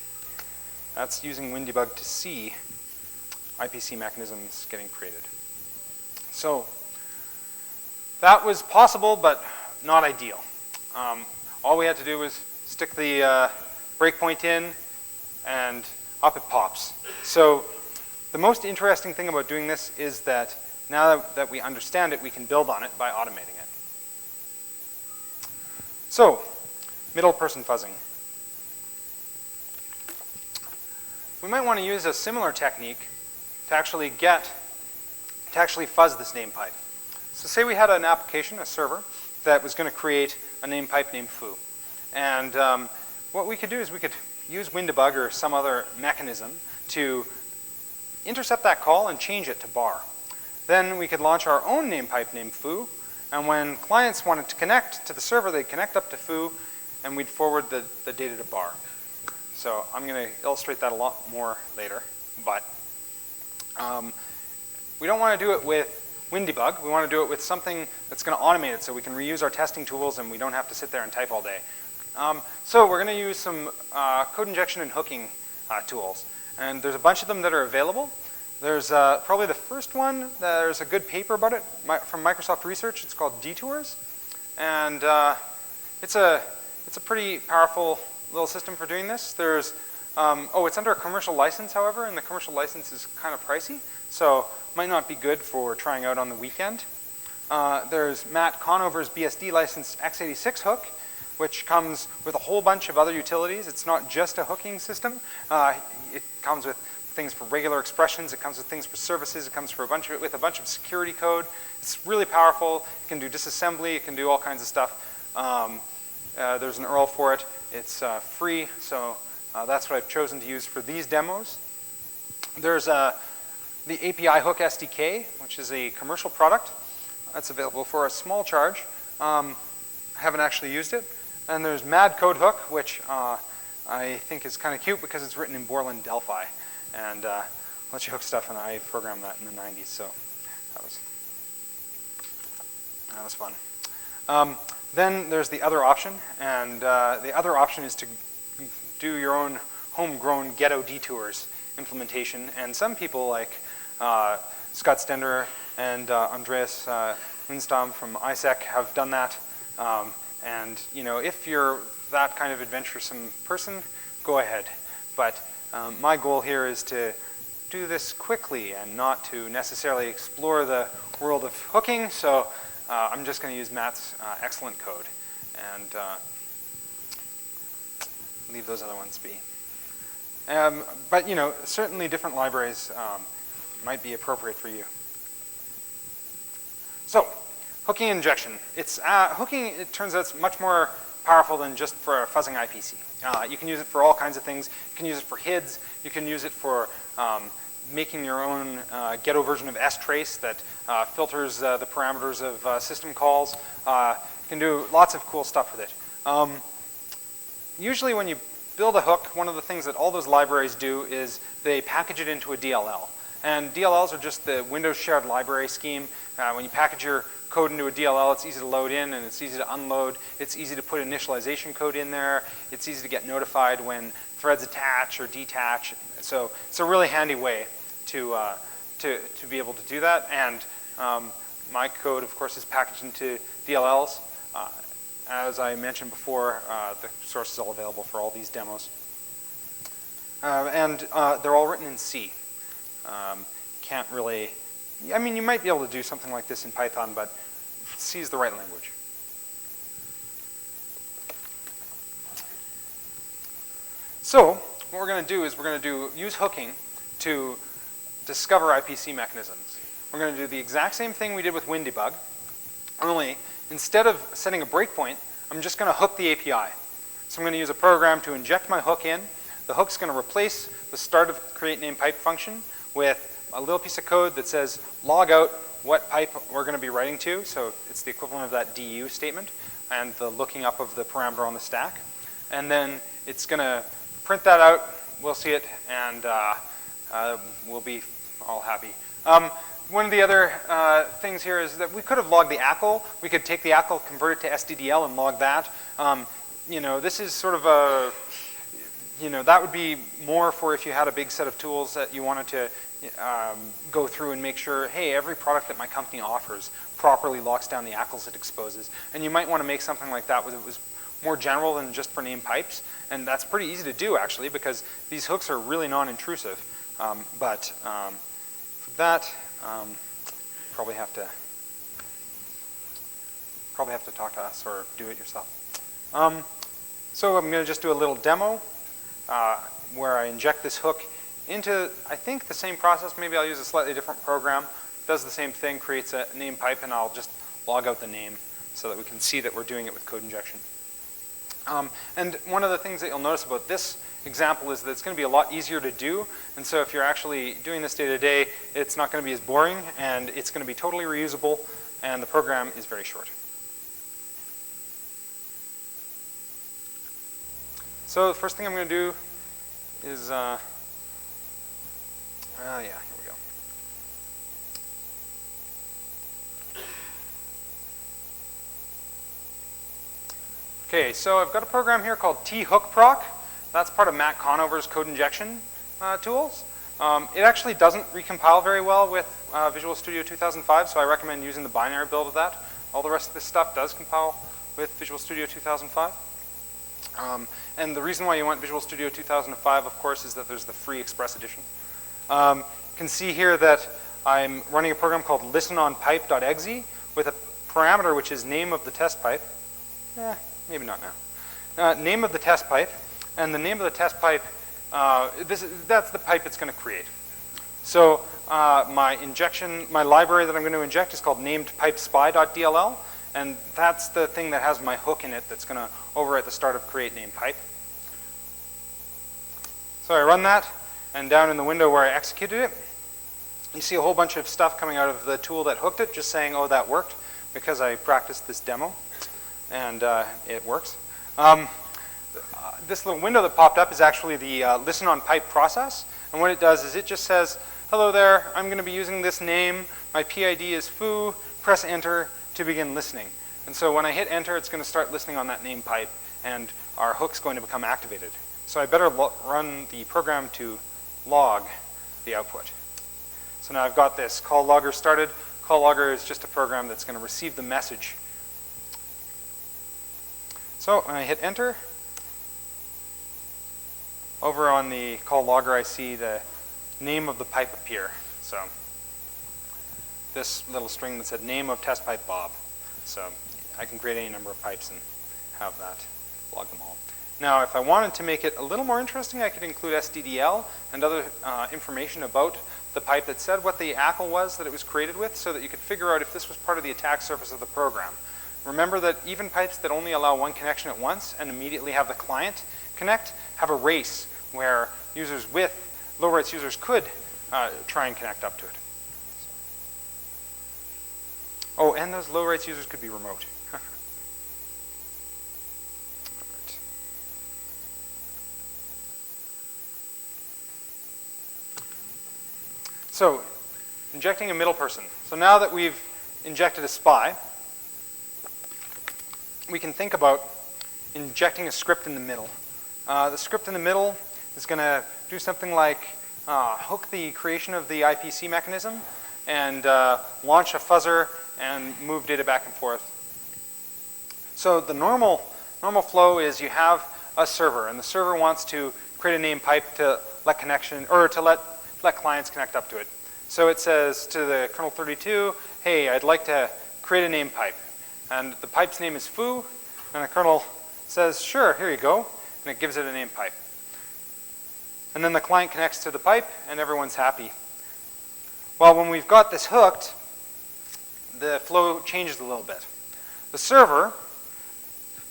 using WinDebug to see IPC mechanisms getting created. So that was possible, but not ideal. All we had to do was stick the breakpoint in, and up it pops. So the most interesting thing about doing this is that now that we understand it, we can build on it by automating it. So, middle person fuzzing. We might want to use a similar technique to actually fuzz this name pipe. So say we had an application, a server, that was going to create a name pipe named foo. And what we could do is we could use WinDebug or some other mechanism to intercept that call and change it to bar. Then we could launch our own name pipe named foo, and when clients wanted to connect to the server, they'd connect up to foo, and we'd forward the data to bar. So I'm going to illustrate that a lot more later, but we don't want to do it with WinDebug. We want to do it with something that's going to automate it so we can reuse our testing tools and we don't have to sit there and type all day. So we're going to use some code injection and hooking tools. And there's a bunch of them that are available. There's probably the first one, there's a good paper about it from Microsoft Research. It's called Detours. And it's a pretty powerful little system for doing this. There's, it's under a commercial license, however, and the commercial license is kind of pricey. So might not be good for trying out on the weekend. There's Matt Conover's BSD licensed x86 hook, which comes with a whole bunch of other utilities. It's not just a hooking system. It comes with things for regular expressions. It comes with things for services. It comes with a bunch of security code. It's really powerful. It can do disassembly. It can do all kinds of stuff. There's an URL for it. It's free, so that's what I've chosen to use for these demos. There's the API Hook SDK, which is a commercial product. That's available for a small charge. I haven't actually used it. And there's Mad Code Hook, which I think is kind of cute because it's written in Borland Delphi and lets you hook stuff, and I programmed that in the 90s, so that was fun. Then there's the other option, and the other option is to do your own homegrown ghetto detours implementation, and some people like Scott Stender and Andreas Windstam from ISEC have done that. And if you're that kind of adventuresome person, go ahead. But my goal here is to do this quickly and not to necessarily explore the world of hooking. So I'm just going to use Matt's excellent code and leave those other ones be. But certainly different libraries might be appropriate for you. So, hooking injection. Hooking, it turns out, it's much more powerful than just for fuzzing IPC. You can use it for all kinds of things. You can use it for HIDs. You can use it for making your own ghetto version of strace that filters the parameters of system calls. You can do lots of cool stuff with it. Usually when you build a hook, one of the things that all those libraries do is they package it into a DLL. And DLLs are just the Windows shared library scheme. When you package your code into a DLL, it's easy to load in and it's easy to unload. It's easy to put initialization code in there. It's easy to get notified when threads attach or detach. So it's a really handy way to be able to do that. And my code, of course, is packaged into DLLs. As I mentioned before, the source is all available for all these demos. And they're all written in C. Can't really I mean, you might be able to do something like this in Python, but C is the right language. So what we're going to do is we're going to use hooking to discover IPC mechanisms. We're going to do the exact same thing we did with WinDebug, only instead of setting a breakpoint, I'm just going to hook the API. So I'm going to use a program to inject my hook in. The hook's going to replace the start of create name pipe function with a little piece of code that says log out what pipe we're going to be writing to. So it's the equivalent of that DU statement and the looking up of the parameter on the stack. And then it's going to print that out, we'll see it, and we'll be all happy. One of the other things here is that we could have logged the ACL. We could take the ACL, convert it to SDDL, and log that. You know, this is sort of a, you know, that would be more for if you had a big set of tools that you wanted to go through and make sure, hey, every product that my company offers properly locks down the ACLs it exposes. And you might want to make something like that where it was more general than just for name pipes. And that's pretty easy to do, actually, because these hooks are really non-intrusive. For that, probably have to talk to us or do it yourself. So I'm going to just do a little demo where I inject this hook into, I think, the same process. Maybe I'll use a slightly different program. It does the same thing, creates a name pipe, and I'll just log out the name so that we can see that we're doing it with code injection. And one of the things that you'll notice about this example is that it's going to be a lot easier to do. And so if you're actually doing this day to day, it's not going to be as boring, and it's going to be totally reusable, and the program is very short. So the first thing I'm going to do is, yeah, here we go. Okay, so I've got a program here called tHookProc. That's part of Matt Conover's code injection tools. It actually doesn't recompile very well with Visual Studio 2005, so I recommend using the binary build of that. All the rest of this stuff does compile with Visual Studio 2005. And the reason why you want Visual Studio 2005, of course, is that there's the free Express edition. You can see here that I'm running a program called listenonpipe.exe with a parameter which is name of the test pipe. Maybe not now. Name of the test pipe, and the name of the test pipe, that's the pipe it's going to create. So my library that I'm going to inject is called namedpipespy.dll, and that's the thing that has my hook in it that's going to overwrite the start of create name pipe. So I run that, and down in the window where I executed it, you see a whole bunch of stuff coming out of the tool that hooked it, just saying, oh, that worked, because I practiced this demo. And it works. This little window that popped up is actually the listen on pipe process. And what it does is it just says, hello there, I'm going to be using this name. My PID is foo. Press enter to begin listening. And so when I hit enter, it's going to start listening on that name pipe, and our hook's going to become activated. So I better run the program to log the output. So now I've got this call logger started. Call logger is just a program that's going to receive the message. So when I hit enter, over on the call logger I see the name of the pipe appear. So this little string that said name of test pipe Bob. So I can create any number of pipes and have that log them all. Now if I wanted to make it a little more interesting, I could include SDDL and other information about the pipe that said what the ACL was that it was created with, so that you could figure out if this was part of the attack surface of the program. Remember that even pipes that only allow one connection at once and immediately have the client connect have a race where users with low rights users could try and connect up to it. Oh, and those low rights users could be remote. All right. So, injecting a middle person. So now that we've injected a spy, we can think about injecting a script in the middle. The script in the middle is going to do something like hook the creation of the IPC mechanism and launch a fuzzer and move data back and forth. So the normal flow is you have a server, and the server wants to create a name pipe to let clients connect up to it. So it says to the kernel32, hey, I'd like to create a name pipe. And the pipe's name is foo, and the kernel says, sure, here you go, and it gives it a name pipe. And then the client connects to the pipe, and everyone's happy. Well, when we've got this hooked, the flow changes a little bit. The server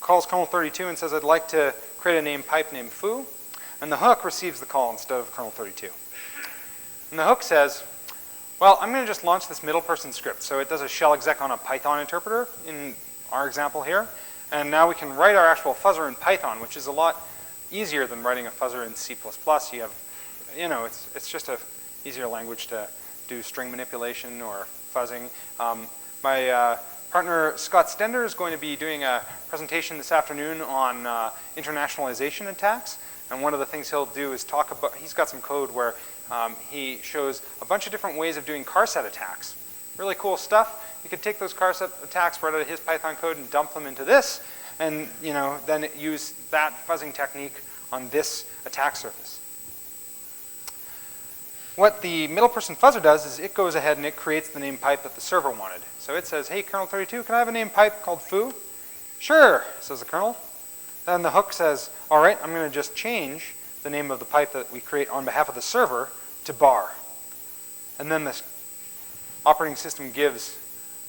calls kernel32 and says, I'd like to create a name pipe named foo, and the hook receives the call instead of kernel32. And the hook says, well, I'm going to just launch this middle person script. So it does a shell exec on a Python interpreter in our example here. And now we can write our actual fuzzer in Python, which is a lot easier than writing a fuzzer in C++. You have, it's just a easier language to do string manipulation or fuzzing. My partner, Scott Stender, is going to be doing a presentation this afternoon on internationalization attacks. And one of the things he'll do is talk about, he's got some code where he shows a bunch of different ways of doing car set attacks. Really cool stuff. You could take those car set attacks right out of his Python code and dump them into this, and then use that fuzzing technique on this attack surface. What the middle person fuzzer does is it goes ahead and it creates the name pipe that the server wanted. So it says, hey, kernel32, can I have a name pipe called foo? Sure, says the kernel. Then the hook says, all right, I'm going to just change the name of the pipe that we create on behalf of the server to bar. And then the operating system gives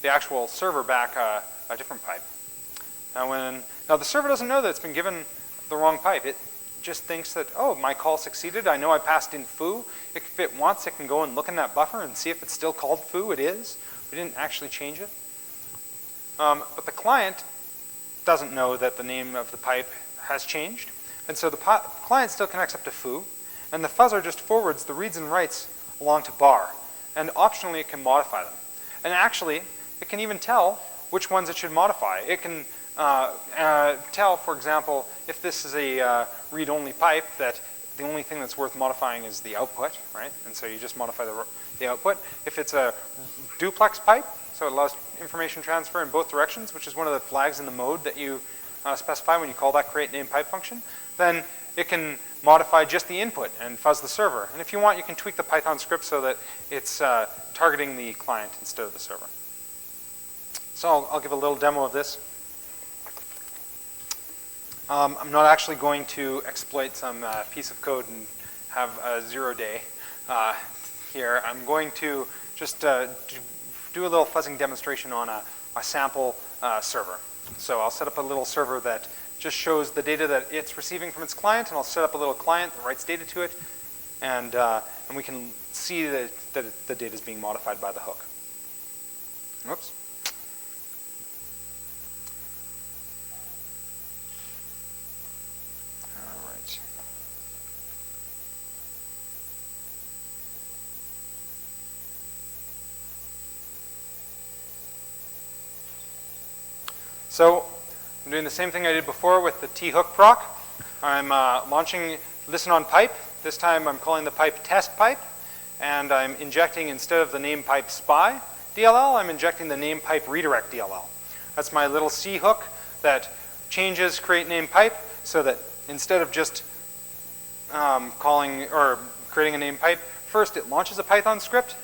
the actual server back a different pipe. Now the server doesn't know that it's been given the wrong pipe. It just thinks that, oh, my call succeeded. I know I passed in foo. If it wants, it can go and look in that buffer and see if it's still called foo. It is. We didn't actually change it. But the client doesn't know that the name of the pipe has changed. And so the client still connects up to foo, and the fuzzer just forwards the reads and writes along to bar. And optionally, it can modify them. And actually, it can even tell which ones it should modify. It can tell, for example, if this is a read-only pipe, that the only thing that's worth modifying is the output, right? And so you just modify the output. If it's a duplex pipe, so it allows information transfer in both directions, which is one of the flags in the mode that you specify when you call that create name pipe function, then it can modify just the input and fuzz the server. And if you want, you can tweak the Python script so that it's targeting the client instead of the server. So I'll give a little demo of this. I'm not actually going to exploit some piece of code and have a 0-day here. I'm going to just do a little fuzzing demonstration on a sample server. So I'll set up a little server that just shows the data that it's receiving from its client, and I'll set up a little client that writes data to it, and we can see that the data is being modified by the hook. Whoops. All right. So I'm doing the same thing I did before with the T-hook proc. I'm launching listen on pipe. This time I'm calling the pipe test pipe, and I'm injecting, instead of the name pipe spy DLL, I'm injecting the name pipe redirect DLL. That's my little C hook that changes create name pipe so that instead of just calling or creating a name pipe, first it launches a Python script,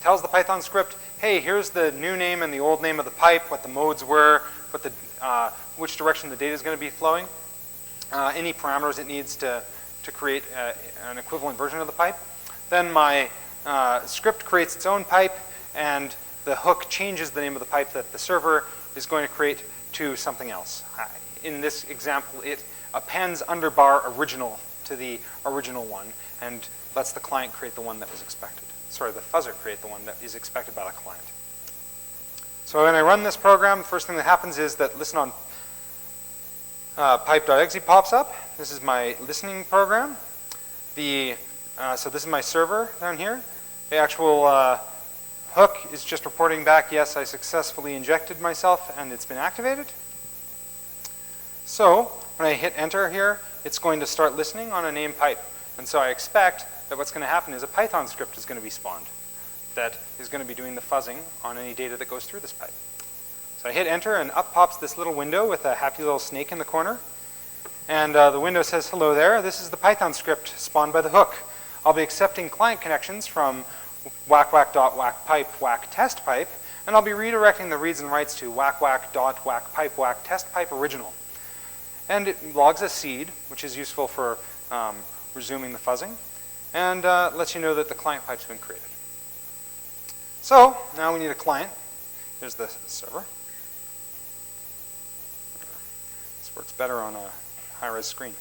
tells the Python script, hey, here's the new name and the old name of the pipe, what the modes were, what the which direction the data is going to be flowing, any parameters it needs to create an equivalent version of the pipe. Then my script creates its own pipe, and the hook changes the name of the pipe that the server is going to create to something else. In this example, it appends underbar original to the original one and lets the client create the one that was expected. Sorry, the fuzzer create the one that is expected by the client. So when I run this program, the first thing that happens is that listen on pipe.exe pops up. This is my listening program. So this is my server down here. The actual hook is just reporting back, yes, I successfully injected myself and it's been activated. So when I hit enter here, it's going to start listening on a name pipe. And so I expect that what's going to happen is a Python script is going to be spawned that is going to be doing the fuzzing on any data that goes through this pipe. So I hit enter, and up pops this little window with a happy little snake in the corner. And the window says, hello there, this is the Python script spawned by the hook. I'll be accepting client connections from whack whack test pipe, and I'll be redirecting the reads and writes to whack test pipe original. And it logs a seed, which is useful for resuming the fuzzing, and lets you know that the client pipe's been created. So now we need a client. Here's the server. This works better on a high-res screen.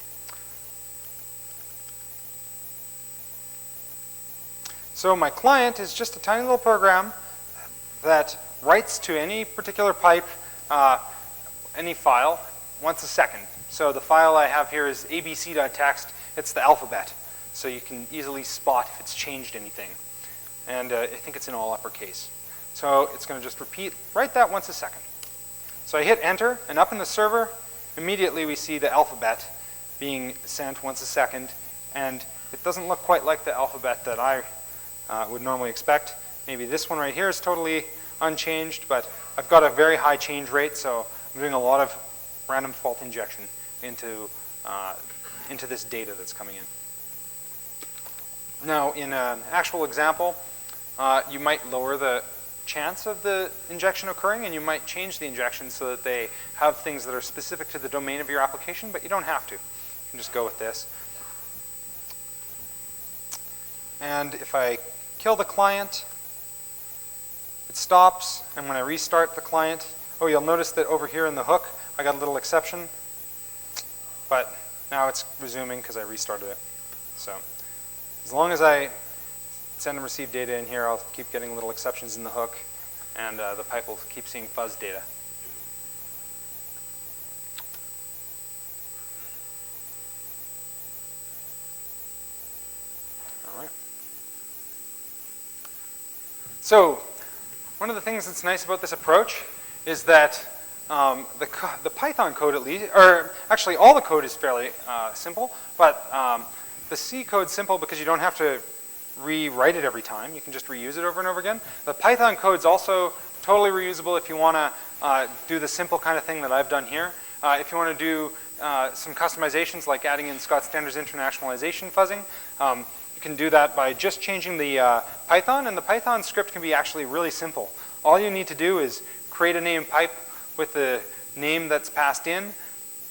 So my client is just a tiny little program that writes to any particular pipe, any file, once a second. So the file I have here is abc.txt. It's the alphabet. So you can easily spot if it's changed anything. And I think it's in all uppercase. So it's going to just write that once a second. So I hit enter, and up in the server, immediately we see the alphabet being sent once a second. And it doesn't look quite like the alphabet that I would normally expect. Maybe this one right here is totally unchanged, but I've got a very high change rate, so I'm doing a lot of random fault injection into this data that's coming in. Now, in an actual example, you might lower the chance of the injection occurring, and you might change the injection so that they have things that are specific to the domain of your application, but you don't have to. You can just go with this. And if I kill the client, it stops, and when I restart the client, oh, you'll notice that over here in the hook, I got a little exception, but now it's resuming because I restarted it. So as long as I send and receive data in here, I'll keep getting little exceptions in the hook, and the pipe will keep seeing fuzz data. All right. So one of the things that's nice about this approach is that the Python code at least, or actually all the code is fairly simple, but the C code's simple because you don't have to rewrite it every time. You can just reuse it over and over again. The Python code's also totally reusable if you want to do the simple kind of thing that I've done here. If you want to do some customizations like adding in Scott Standard's internationalization fuzzing, you can do that by just changing the Python, and the Python script can be actually really simple. All you need to do is create a named pipe with the name that's passed in,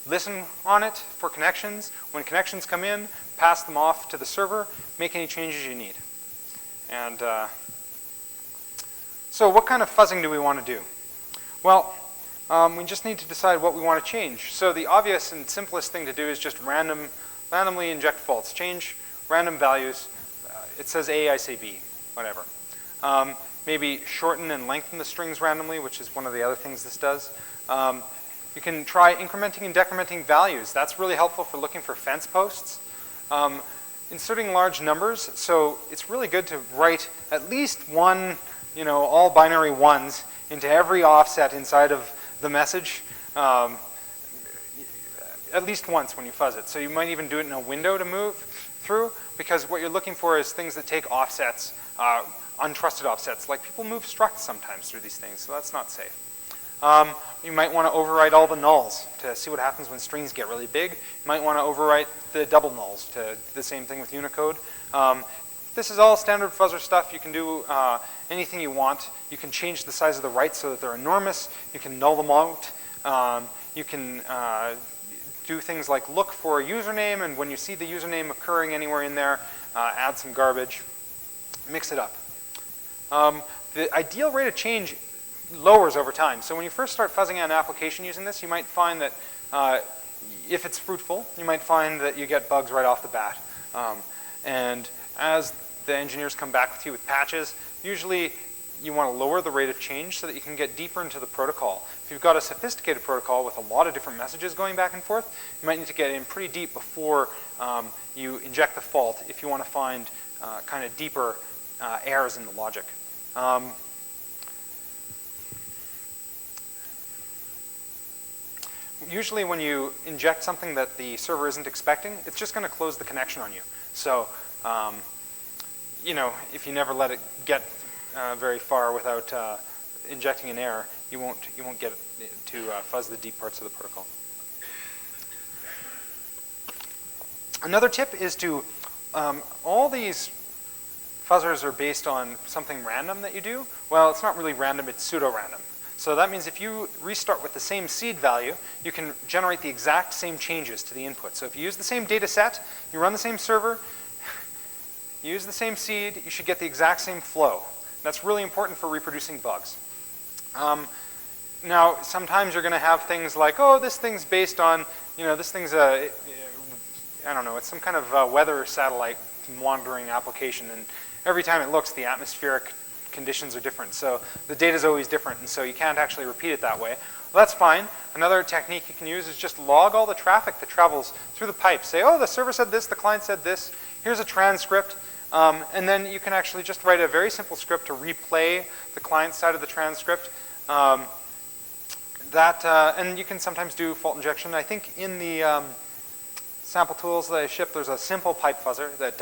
listen on it for connections. When connections come in, pass them off to the server, make any changes you need. And so what kind of fuzzing do we want to do? Well, we just need to decide what we want to change. So the obvious and simplest thing to do is just randomly inject faults. Change random values. It says A, I say B, whatever. Maybe shorten and lengthen the strings randomly, which is one of the other things this does. You can try incrementing and decrementing values. That's really helpful for looking for fence posts. Inserting large numbers, so it's really good to write at least one, all binary ones into every offset inside of the message, at least once when you fuzz it. So you might even do it in a window to move through, because what you're looking for is things that take offsets, untrusted offsets, like people move structs sometimes through these things, so that's not safe. You might want to overwrite all the nulls to see what happens when strings get really big. You might want to overwrite the double nulls to the same thing with Unicode. This is all standard fuzzer stuff. You can do anything you want. You can change the size of the writes so that they're enormous. You can null them out. You can do things like look for a username, and when you see the username occurring anywhere in there, add some garbage. Mix it up. The ideal rate of change lowers over time. So when you first start fuzzing an application using this, you might find that if it's fruitful, you might find that you get bugs right off the bat. And as the engineers come back with you with patches, usually you want to lower the rate of change so that you can get deeper into the protocol. If you've got a sophisticated protocol with a lot of different messages going back and forth, you might need to get in pretty deep before you inject the fault if you want to find kind of deeper errors in the logic. Usually when you inject something that the server isn't expecting, it's just going to close the connection on you. So, if you never let it get very far without injecting an error, you won't get it to fuzz the deep parts of the protocol. Another tip is to all these fuzzers are based on something random that you do. Well, it's not really random, it's pseudo-random. So that means if you restart with the same seed value, you can generate the exact same changes to the input. So if you use the same data set, you run the same server, you use the same seed, you should get the exact same flow. That's really important for reproducing bugs. Now, sometimes you're going to have things like, oh, this thing's based on, this thing's I don't know, it's some kind of weather satellite monitoring application, and every time it looks, the atmospheric conditions are different. So the data is always different, and so you can't actually repeat it that way. Well, that's fine. Another technique you can use is just log all the traffic that travels through the pipe. Say, oh, the server said this, the client said this, here's a transcript. And then you can actually just write a very simple script to replay the client side of the transcript. And you can sometimes do fault injection. I think in the sample tools that I ship, there's a simple pipe fuzzer that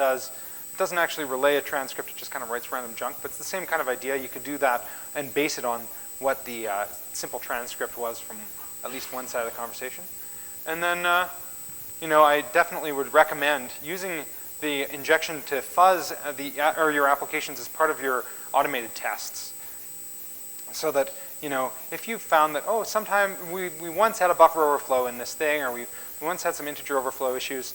doesn't actually relay a transcript, it just kind of writes random junk, but it's the same kind of idea. You could do that and base it on what the simple transcript was from at least one side of the conversation. And then, I definitely would recommend using the injection to fuzz your applications as part of your automated tests. So that, if you've found that, oh, sometime we once had a buffer overflow in this thing, or we once had some integer overflow issues,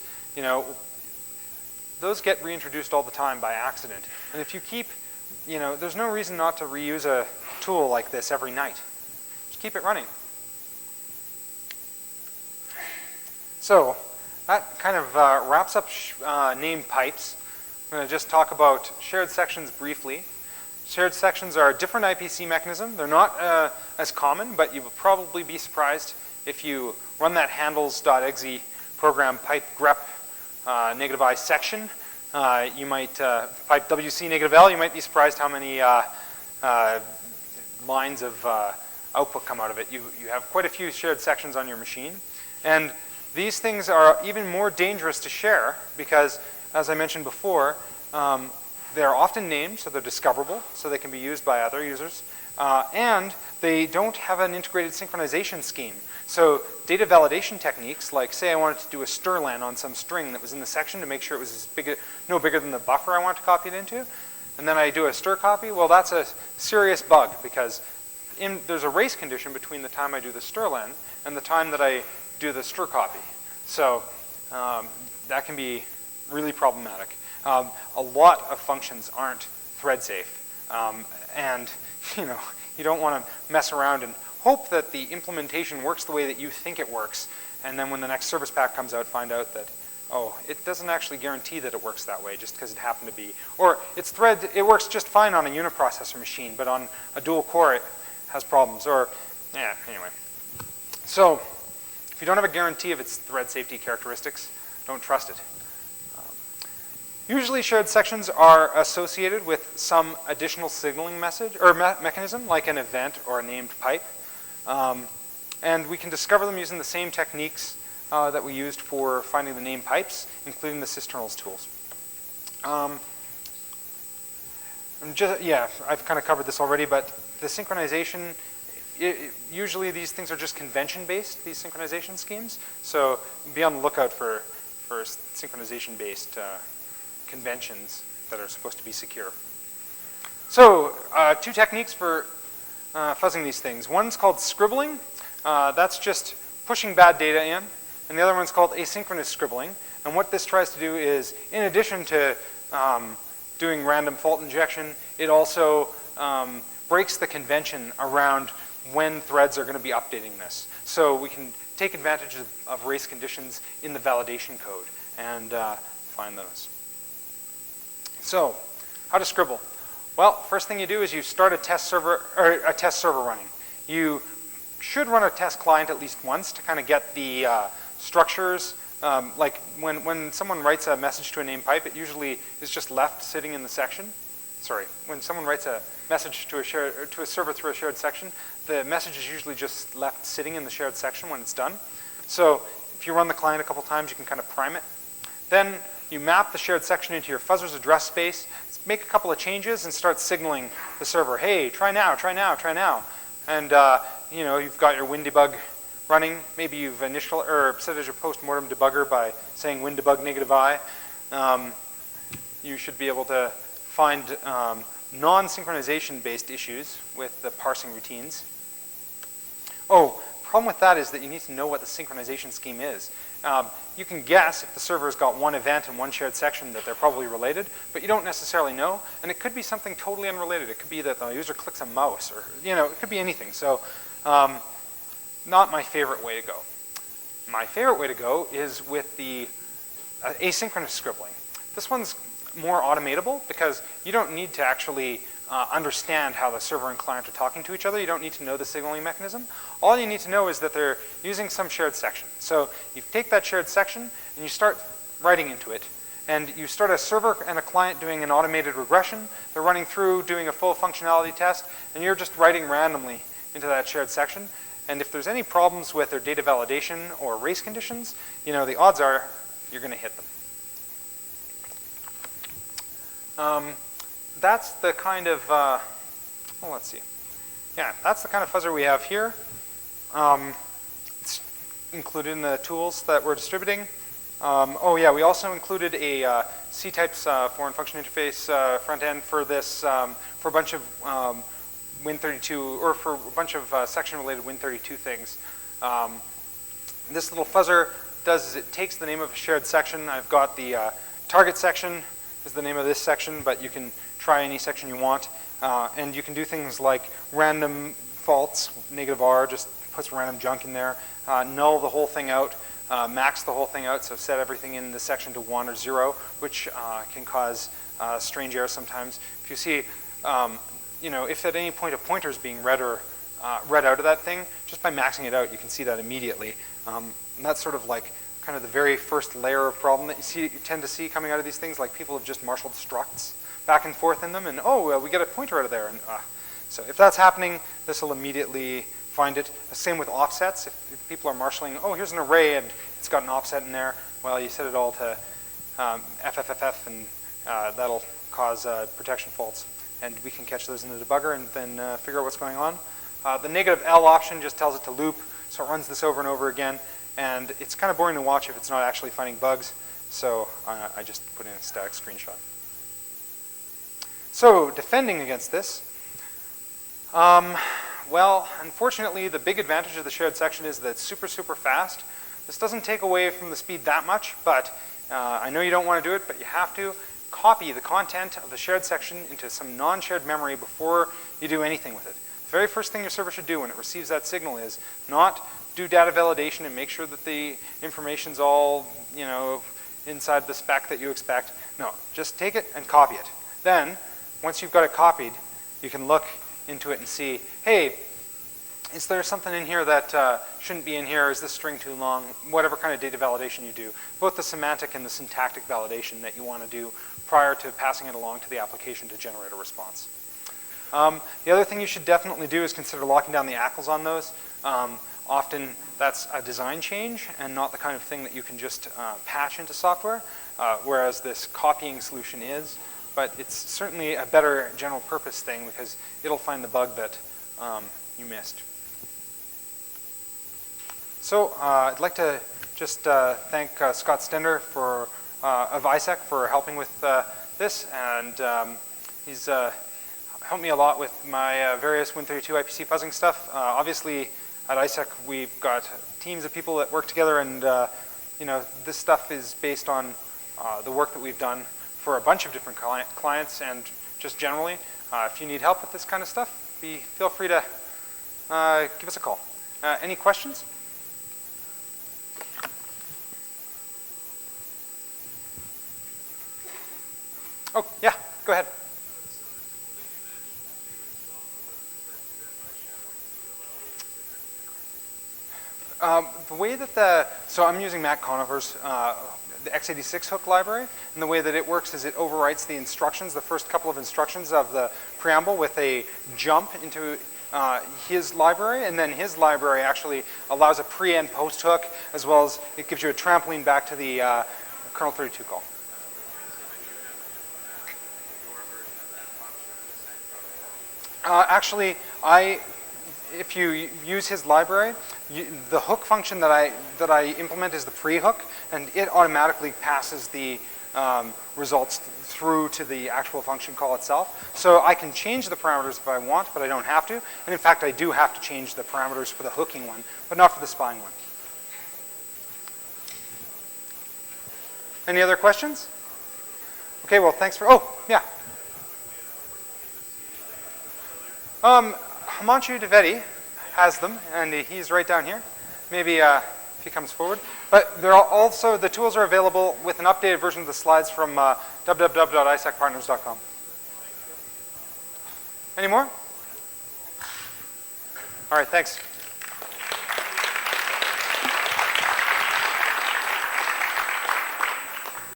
those get reintroduced all the time by accident. And if you keep, there's no reason not to reuse a tool like this every night. Just keep it running. So that kind of wraps up named pipes. I'm going to just talk about shared sections briefly. Shared sections are a different IPC mechanism. They're not as common, but you will probably be surprised if you run that handles.exe program pipe grep -i section. You might pipe WC -L. You might be surprised how many lines of output come out of it. You have quite a few shared sections on your machine. And these things are even more dangerous to share because, as I mentioned before, they're often named, so they're discoverable, so they can be used by other users. And they don't have an integrated synchronization scheme. So data validation techniques, like say I wanted to do a strlen on some string that was in the section to make sure it was no bigger than the buffer I want to copy it into, and then I do a stir copy, well, that's a serious bug because there's a race condition between the time I do the strlen and the time that I do the stir copy. So that can be really problematic. A lot of functions aren't thread safe. And you don't want to mess around and hope that the implementation works the way that you think it works. And then when the next service pack comes out, find out that, oh, it doesn't actually guarantee that it works that way just because it happened to be. Or it works just fine on a uniprocessor machine, but on a dual core it has problems. Or, yeah, anyway. So if you don't have a guarantee of its thread safety characteristics, don't trust it. Usually shared sections are associated with some additional signaling message or mechanism, like an event or a named pipe. And we can discover them using the same techniques that we used for finding the named pipes, including the sysinternals tools. I've kind of covered this already, but the synchronization, usually these things are just convention-based, these synchronization schemes. So be on the lookout for synchronization-based conventions that are supposed to be secure. So two techniques for fuzzing these things. One's called scribbling. That's just pushing bad data in. And the other one's called asynchronous scribbling. And what this tries to do is, in addition to doing random fault injection, it also breaks the convention around when threads are going to be updating this. So we can take advantage of race conditions in the validation code and find those. So, how to scribble? Well, first thing you do is you start a test server running. You should run a test client at least once to kind of get the structures. Like when someone writes a message to a named pipe, it usually is just left sitting in the section. Sorry, when someone writes a message to a server through a shared section, the message is usually just left sitting in the shared section when it's done. So if you run the client a couple times, you can kind of prime it. Then you map the shared section into your fuzzer's address space, make a couple of changes, and start signaling the server, hey, try now, try now, try now. And you've got your WinDebug running. Maybe you've set as your post-mortem debugger by saying WinDebug -i. You should be able to find non-synchronization based issues with the parsing routines. Oh, problem with that is that you need to know what the synchronization scheme is. You can guess if the server's got one event and one shared section that they're probably related, but you don't necessarily know, and it could be something totally unrelated. It could be that the user clicks a mouse, or it could be anything. So not my favorite way to go. My favorite way to go is with the asynchronous scribbling. This one's more automatable because you don't need to actually understand how the server and client are talking to each other. You don't need to know the signaling mechanism. All you need to know is that they're using some shared section. So you take that shared section and you start writing into it. And you start a server and a client doing an automated regression. They're running through, doing a full functionality test, and you're just writing randomly into that shared section. And if there's any problems with their data validation or race conditions, the odds are you're going to hit them. That's the kind of, let's see. Yeah, that's the kind of fuzzer we have here. It's included in the tools that we're distributing. Oh yeah, we also included a C-types foreign function interface front end for this, for a bunch of Win32, or for a bunch of section-related Win32 things. This little fuzzer does is it takes the name of a shared section. I've got the target section is the name of this section, but you can try any section you want. And you can do things like random faults, -r, just puts random junk in there, null the whole thing out, max the whole thing out, so set everything in the section to 1 or 0, which can cause strange errors sometimes. If you see, if at any point a pointer is being read out of that thing, just by maxing it out, you can see that immediately. And that's sort of like kind of the very first layer of problem that you tend to see coming out of these things, like people have just marshaled structs back and forth in them, and we get a pointer out of there. And so if that's happening, this will immediately find it. The same with offsets. If people are marshaling, here's an array and it's got an offset in there, well, you set it all to FFFF, and that'll cause protection faults. And we can catch those in the debugger and then figure out what's going on. The -L option just tells it to loop, so it runs this over and over again. And it's kind of boring to watch if it's not actually finding bugs. So I just put in a static screenshot. So defending against this, well, unfortunately, the big advantage of the shared section is that it's super, super fast. This doesn't take away from the speed that much, but I know you don't want to do it, but you have to copy the content of the shared section into some non-shared memory before you do anything with it. The very first thing your server should do when it receives that signal is not do data validation and make sure that the information's all, inside the spec that you expect. No, just take it and copy it. Then, once you've got it copied, you can look into it and see, hey, is there something in here that shouldn't be in here? Is this string too long? Whatever kind of data validation you do. Both the semantic and the syntactic validation that you want to do prior to passing it along to the application to generate a response. The other thing you should definitely do is consider locking down the ACLs on those. Often that's a design change and not the kind of thing that you can just patch into software, whereas this copying solution is. But it's certainly a better general purpose thing because it'll find the bug that you missed. So I'd like to just thank Scott Stender of ISEC for helping with this, and he's helped me a lot with my various Win32 IPC fuzzing stuff. Obviously, at ISEC, we've got teams of people that work together, and this stuff is based on the work that we've done for a bunch of different clients, and just generally, if you need help with this kind of stuff, feel free to give us a call. Any questions? Oh, yeah, go ahead. The way that so I'm using Matt Conover's the x86 hook library, and the way that it works is it overwrites the instructions, the first couple of instructions of the preamble with a jump into his library, and then his library actually allows a pre and post hook, as well as it gives you a trampoline back to the kernel 32 call. Actually, if you use his library, the hook function that I implement is the pre-hook, and it automatically passes the results through to the actual function call itself. So I can change the parameters if I want, but I don't have to. And in fact, I do have to change the parameters for the hooking one, but not for the spying one. Any other questions? Okay, well, thanks for, oh, yeah. Himanshu Dwivedi has them, and he's right down here. Maybe if he comes forward. But there are also, the tools are available with an updated version of the slides from www.isacpartners.com. Any more? All right, thanks.